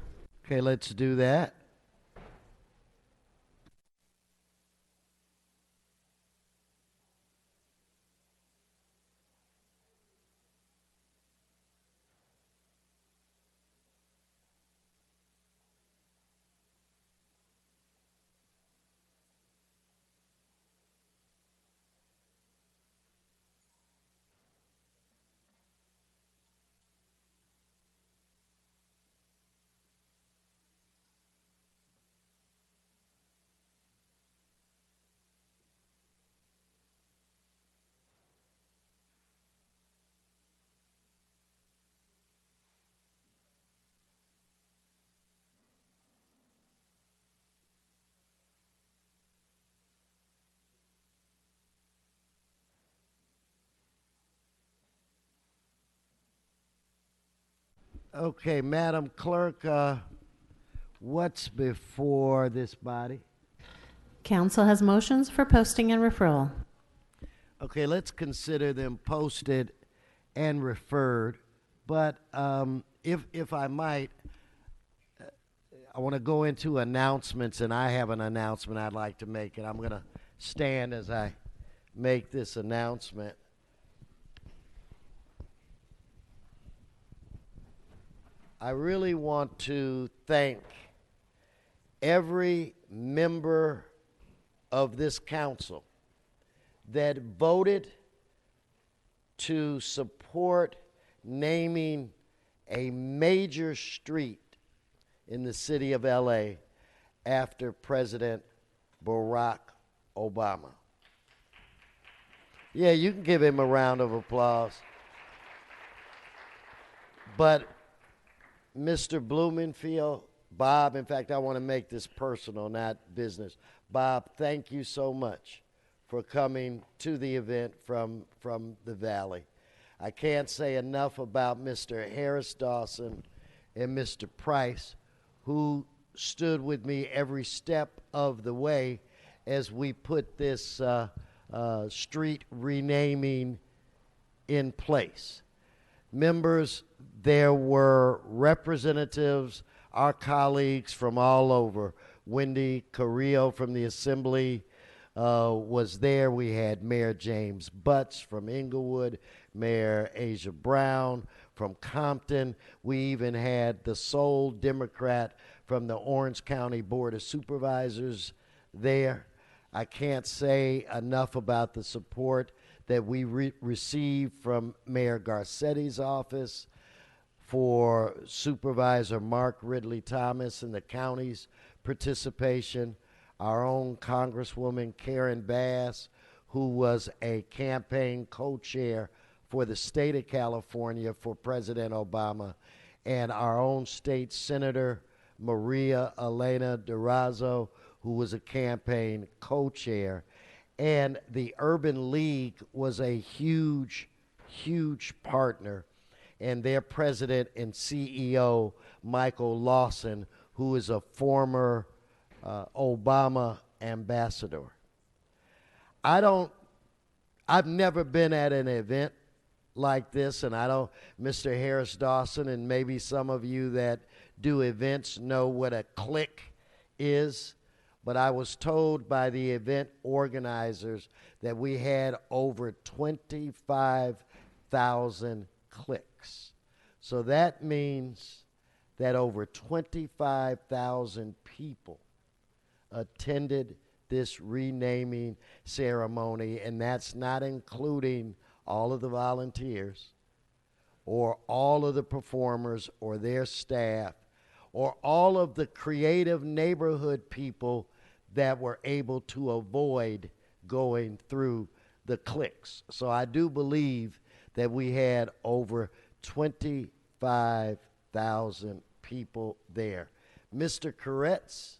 Okay, let's do that. Okay, Madam Clerk, what's before this body? Council has motions for posting and referral. Okay, let's consider them posted and referred. But if I might, I want to go into announcements, and I have an announcement I'd like to make, and I'm going to stand as I make this announcement. I really want to thank every member of this council that voted to support naming a major street in the city of LA after President Barack Obama. Yeah, you can give him a round of applause. But Mr. Blumenfield, Bob, in fact, I want to make this personal, not business. Bob, thank you so much for coming to the event from the Valley. I can't say enough about Mr. Harris Dawson and Mr. Price, who stood with me every step of the way as we put this street renaming in place. Members, there were representatives, our colleagues from all over. Wendy Carrillo from the Assembly was there. We had Mayor James Butts from Inglewood, Mayor Asia Brown from Compton. We even had the sole Democrat from the Orange County Board of Supervisors there. I can't say enough about the support that we received from Mayor Garcetti's office, for Supervisor Mark Ridley Thomas and the county's participation, our own Congresswoman Karen Bass, who was a campaign co-chair for the state of California for President Obama, and our own state senator Maria Elena Durazo, who was a campaign co-chair. And the Urban League was a huge, huge partner, and their president and CEO, Michael Lawson, who is a former Obama ambassador. I've never been at an event like this, and Mr. Harris Dawson, and maybe some of you that do events know what a clique is. but I was told by the event organizers that we had over 25,000 clicks. So that means that over 25,000 people attended this renaming ceremony, and that's not including all of the volunteers or all of the performers or their staff or all of the creative neighborhood people that were able to avoid going through the clicks. So I do believe that we had over 25,000 people there. Mr. Koretz,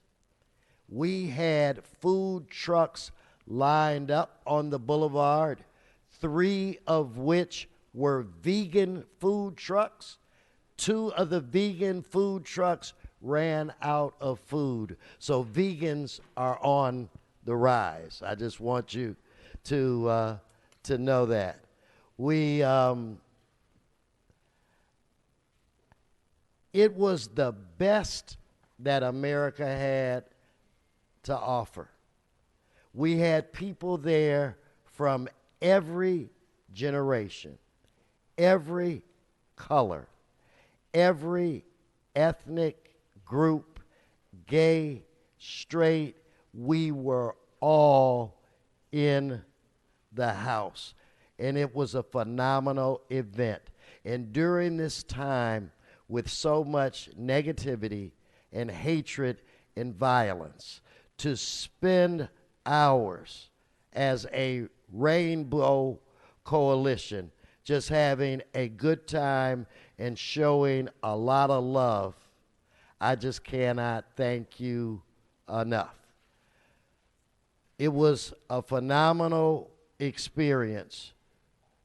we had food trucks lined up on the boulevard, 3 of which were vegan food trucks. 2 of the vegan food trucks ran out of food. So vegans are on the rise. I just want you to know that. It was the best that America had to offer. We had people there from every generation, every color, every ethnic group, gay, straight. We were all in the house, and it was a phenomenal event. And during this time, with so much negativity and hatred and violence, to spend hours as a rainbow coalition, just having a good time and showing a lot of love, I just cannot thank you enough. It was a phenomenal experience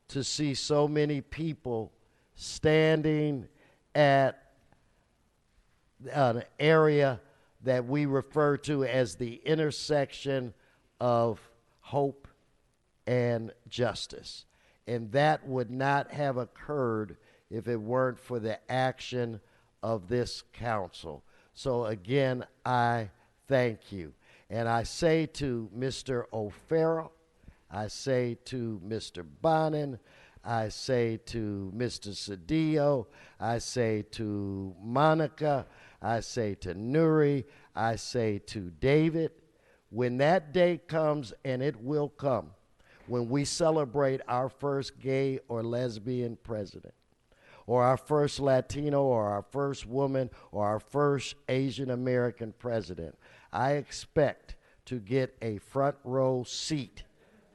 to see so many people standing at an area that we refer to as the intersection of hope and justice. And that would not have occurred if it weren't for the action of this council. So again, I thank you. And I say to Mr. O'Farrell, I say to Mr. Bonin, I say to Mr. Cedillo, I say to Monica, I say to Nuri, I say to David, when that day comes, and it will come, when we celebrate our first gay or lesbian president, or our first Latino, or our first woman, or our first Asian American president, I expect to get a front row seat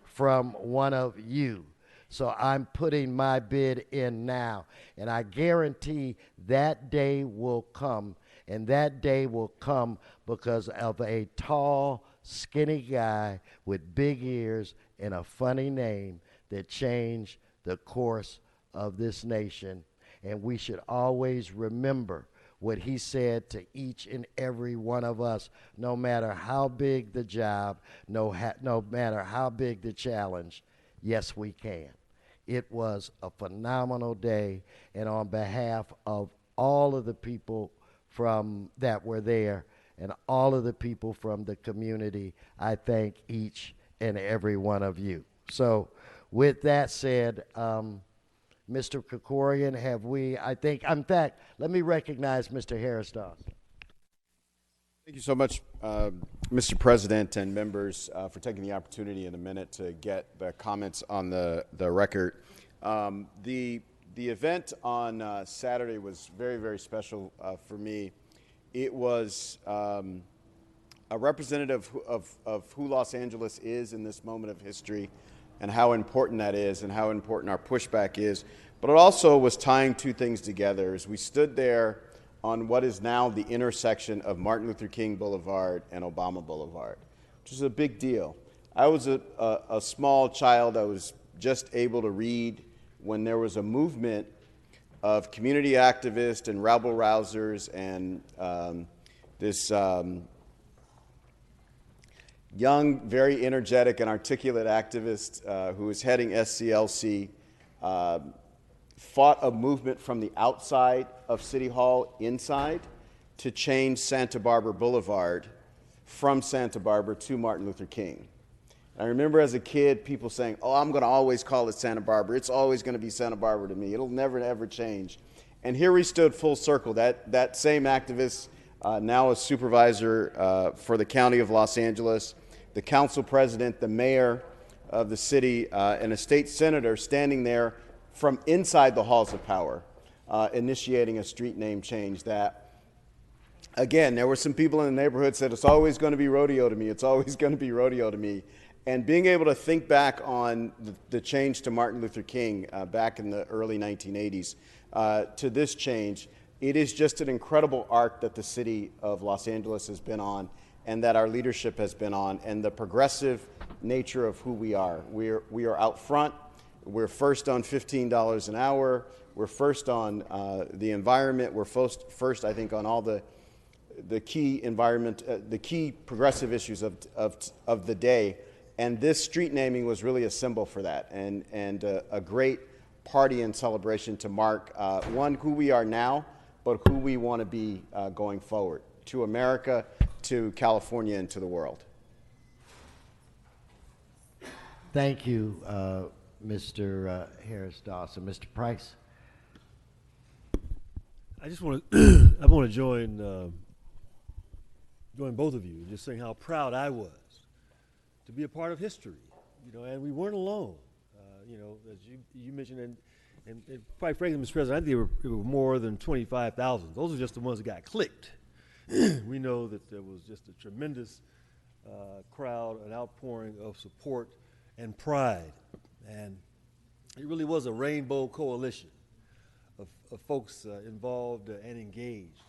from one of you. So I'm putting my bid in now, and I guarantee that day will come, and that day will come because of a tall, skinny guy with big ears and a funny name that changed the course of this nation. And we should always remember what he said to each and every one of us, no matter how big the job, no matter how big the challenge. Yes, we can. It was a phenomenal day, and on behalf of all of the people that were there and all of the people from the community, I thank each and every one of you. So with that said, Mr. Krikorian, in fact, let me recognize Mr. Harris Dawson. Thank you so much, Mr. President and members, for taking the opportunity in a minute to get the comments on the record. The event on Saturday was very, very special for me. It was a representative of who Los Angeles is in this moment of history and how important that is and how important our pushback is. But it also was tying 2 things together as we stood there on what is now the intersection of Martin Luther King Boulevard and Obama Boulevard, which is a big deal. I was a small child. I was just able to read when there was a movement of community activists and rabble-rousers and this young, very energetic and articulate activist who was heading SCLC fought a movement from the outside of City Hall inside to change Santa Barbara Boulevard from Santa Barbara to Martin Luther King. I remember as a kid, people saying, oh, I'm going to always call it Santa Barbara. It's always going to be Santa Barbara to me. It'll never, ever change. And here we stood full circle. That same activist, now a supervisor for the county of Los Angeles, the council president, the mayor of the city, and a state senator standing there from inside the halls of power, initiating a street name change that, again, there were some people in the neighborhood said, it's always going to be rodeo to me. It's always going to be rodeo to me. And being able to think back on the change to Martin Luther King back in the early 1980s to this change, it is just an incredible arc that the city of Los Angeles has been on and that our leadership has been on, and the progressive nature of who we are. We are out front. We're first on $15 an hour. We're first on the environment. We're first, I think, on all the key environment, the key progressive issues of the day. And this street naming was really a symbol for that, and a great party and celebration to mark, one, who we are now, but who we want to be going forward, to America, to California, and to the world. Thank you, Mr. Harris Dawson. Mr. Price? I just want to I want to join both of you, just saying how proud I was to be a part of history, and we weren't alone, as you mentioned, and quite frankly, Mr. President, I think it were more than 25,000. Those are just the ones that got clicked. We know that there was just a tremendous crowd, an outpouring of support and pride, and it really was a rainbow coalition of folks involved and engaged,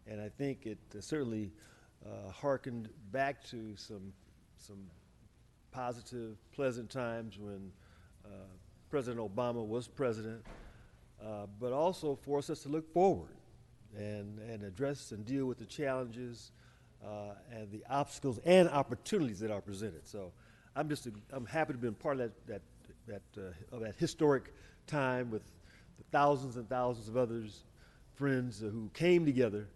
and I think it certainly hearkened back to some positive, pleasant times when President Obama was president, but also forced us to look forward and address and deal with the challenges and the obstacles and opportunities that are presented. So I'm happy to be a part of that historic time with the thousands and thousands of others, friends who came together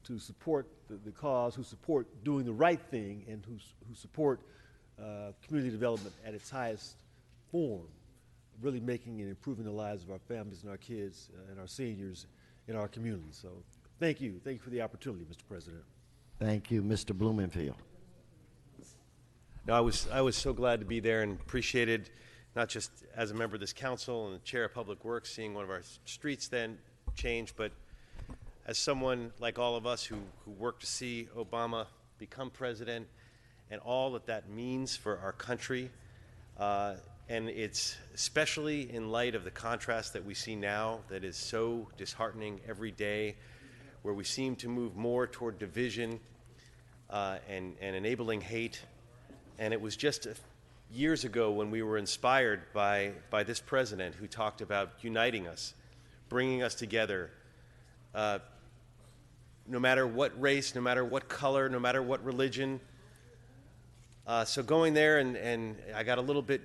to support the cause, who support doing the right thing, and who support community development at its highest form, really making and improving the lives of our families and our kids and our seniors in our communities. So thank you. Thank you for the opportunity, Mr. President. Thank you, Mr. Blumenfield. No, I was so glad to be there and appreciated, not just as a member of this council and the chair of Public Works, seeing one of our streets then change, but as someone like all of us who worked to see Obama become president and all that means for our country. And it's especially in light of the contrast that we see now that is so disheartening every day, where we seem to move more toward division and enabling hate. And it was just years ago when we were inspired by this president who talked about uniting us, bringing us together, no matter what race, no matter what color, no matter what religion. So going there, and I got a little bit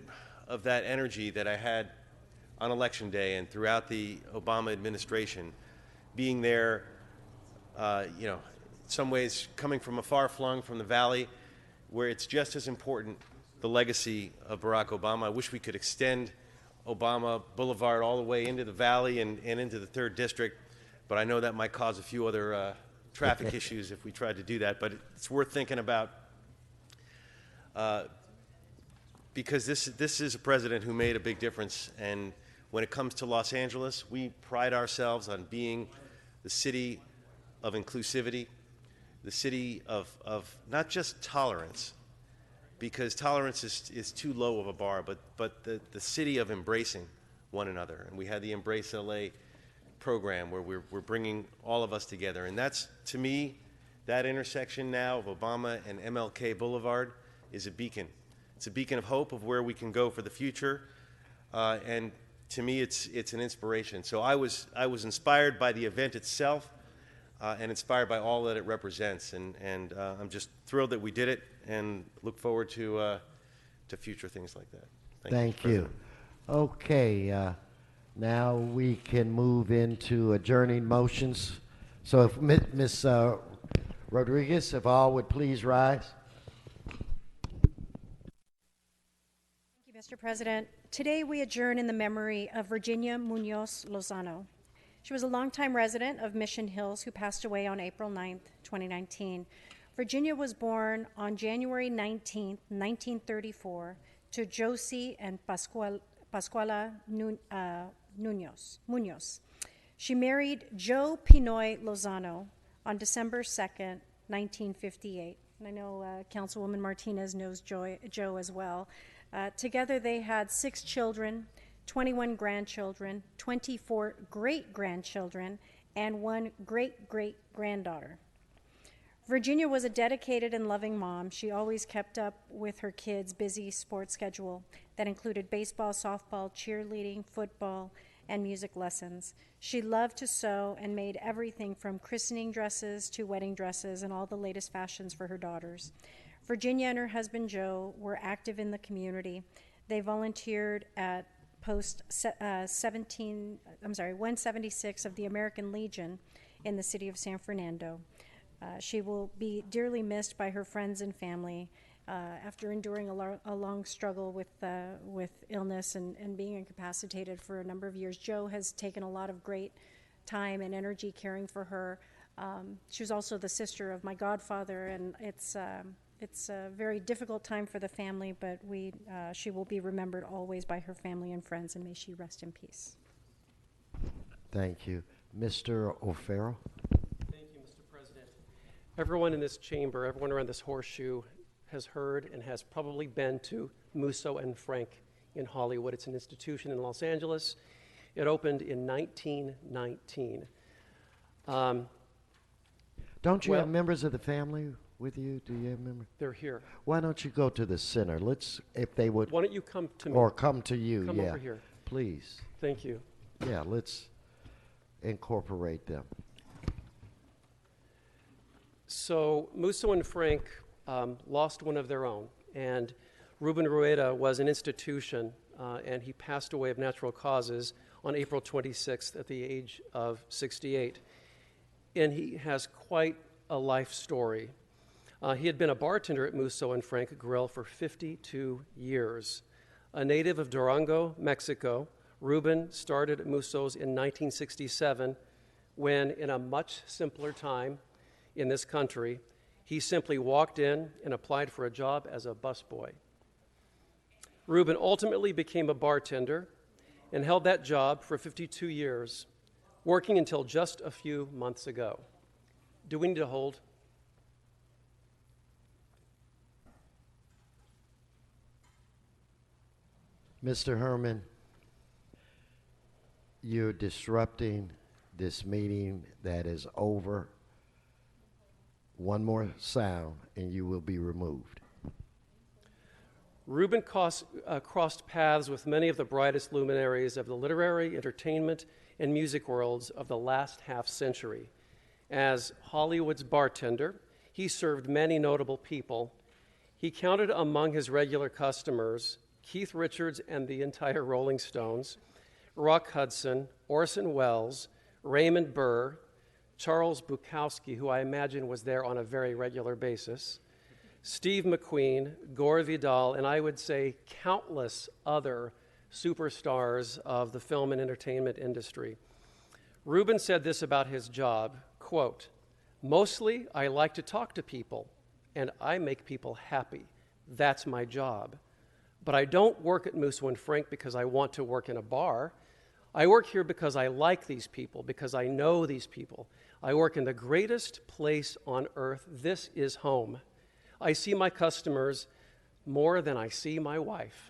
of that energy that I had on Election Day and throughout the Obama administration, being there, in some ways coming from afar flung from the Valley, where it's just as important, the legacy of Barack Obama. I wish we could extend Obama Boulevard all the way into the Valley and into the 3rd District, but I know that might cause a few other traffic issues if we tried to do that, but it's worth thinking about. Because this is a president who made a big difference, and when it comes to Los Angeles, we pride ourselves on being the city of inclusivity, the city of not just tolerance, because tolerance is too low of a bar, but the city of embracing one another. And we had the Embrace LA program where we're bringing all of us together, and that's, to me, that intersection now of Obama and MLK Boulevard is a beacon. It's a beacon of hope of where we can go for the future, and to me, it's an inspiration. So I was inspired by the event itself, and inspired by all that it represents, and I'm just thrilled that we did it, and look forward to future things like that. Thank you. Okay, now we can move into adjourning motions. So if Ms. Rodriguez, if all would please rise. Mr. President. Today we adjourn in the memory of Virginia Munoz Lozano. She was a longtime resident of Mission Hills who passed away on April 9th, 2019. Virginia was born on January 19th, 1934, to Josie and Pascuala Munoz. She married Joe Pinoy Lozano on December 2nd, 1958. And I know Councilwoman Martinez knows Joe as well. Together they had 6 children, 21 grandchildren, 24 great-grandchildren, and 1 great-great-granddaughter. Virginia was a dedicated and loving mom. She always kept up with her kids' busy sports schedule that included baseball, softball, cheerleading, football, and music lessons. She loved to sew and made everything from christening dresses to wedding dresses and all the latest fashions for her daughters. Virginia and her husband Joe were active in the community. They volunteered at Post 176 of the American Legion in the city of San Fernando. She will be dearly missed by her friends and family after enduring a long struggle with illness and being incapacitated for a number of years. Joe has taken a lot of great time and energy caring for her. She was also the sister of my godfather, and it's a very difficult time for the family, but she will be remembered always by her family and friends, and may she rest in peace. Thank you. Mr. O'Farrell? Thank you, Mr. President. Everyone in this chamber, everyone around this horseshoe has heard and has probably been to Musso and Frank in Hollywood. It's an institution in Los Angeles. It opened in 1919. Don't you have members of the family with you? Do you have members? They're here. Why don't you go to the center? If they would. Why don't you come to me? Or come to you, Come over here. Please. Thank you. Yeah, let's incorporate them. So Musso and Frank lost one of their own, and Ruben Rueda was an institution, and he passed away of natural causes on April 26th at the age of 68. And he has quite a life story. He had been a bartender at Musso and Frank Grill for 52 years. A native of Durango, Mexico, Ruben started at Musso's in 1967 when, in a much simpler time in this country, he simply walked in and applied for a job as a busboy. Ruben ultimately became a bartender and held that job for 52 years, working until just a few months ago. Do we need to hold? Mr. Herman, you're disrupting this meeting that is over. One more sound and you will be removed. Ruben crossed paths with many of the brightest luminaries of the literary, entertainment, and music worlds of the last half-century. As Hollywood's bartender, he served many notable people. He counted among his regular customers Keith Richards and the entire Rolling Stones, Rock Hudson, Orson Welles, Raymond Burr, Charles Bukowski, who I imagine was there on a very regular basis, Steve McQueen, Gore Vidal, and I would say countless other superstars of the film and entertainment industry. Ruben said this about his job, quote, "Mostly I like to talk to people, and I make people happy. That's my job. But I don't work at Musso and Frank because I want to work in a bar. I work here because I like these people, because I know these people. I work in the greatest place on earth. This is home. I see my customers more than I see my wife.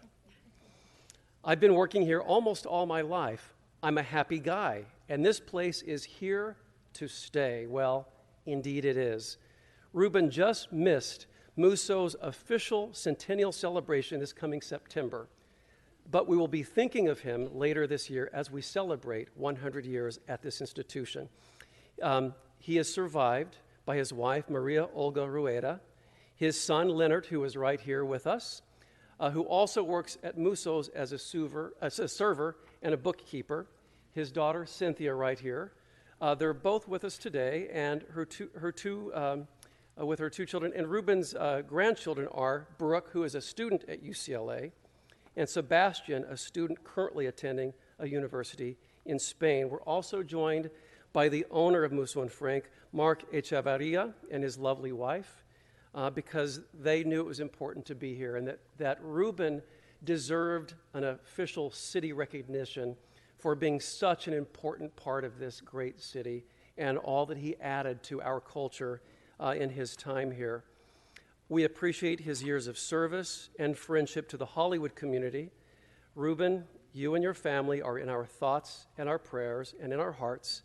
I've been working here almost all my life. I'm a happy guy, and this place is here to stay." Well, indeed it is. Ruben just missed Musso's official centennial celebration this coming September, but we will be thinking of him later this year as we celebrate 100 years at this institution. He is survived by his wife, Maria Olga Rueda, his son, Leonard, who is right here with us, who also works at Musso's as a server and a bookkeeper, his daughter, Cynthia, right here. They're both with us today, and with her two children. And Ruben's grandchildren are Brooke, who is a student at UCLA, and Sebastian, a student currently attending a university in Spain. We're also joined by the owner of Musso and Frank, Mark Echevarria, and his lovely wife, because they knew it was important to be here and that Ruben deserved an official city recognition for being such an important part of this great city and all that he added to our culture in his time here. We appreciate his years of service and friendship to the Hollywood community. Ruben, you and your family are in our thoughts and our prayers and in our hearts.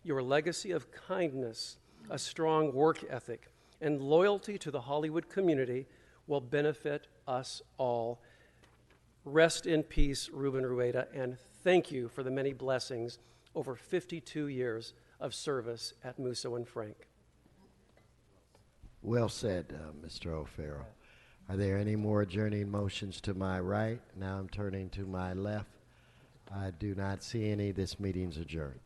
Your legacy of kindness, a strong work ethic, and loyalty to the Hollywood community will benefit us all. Rest in peace, Ruben Rueda, and thank you for the many blessings over 52 years of service at Musso and Frank. Well said, Mr. O'Farrell. Are there any more adjourning motions to my right? Now I'm turning to my left. I do not see any. This meeting's adjourned.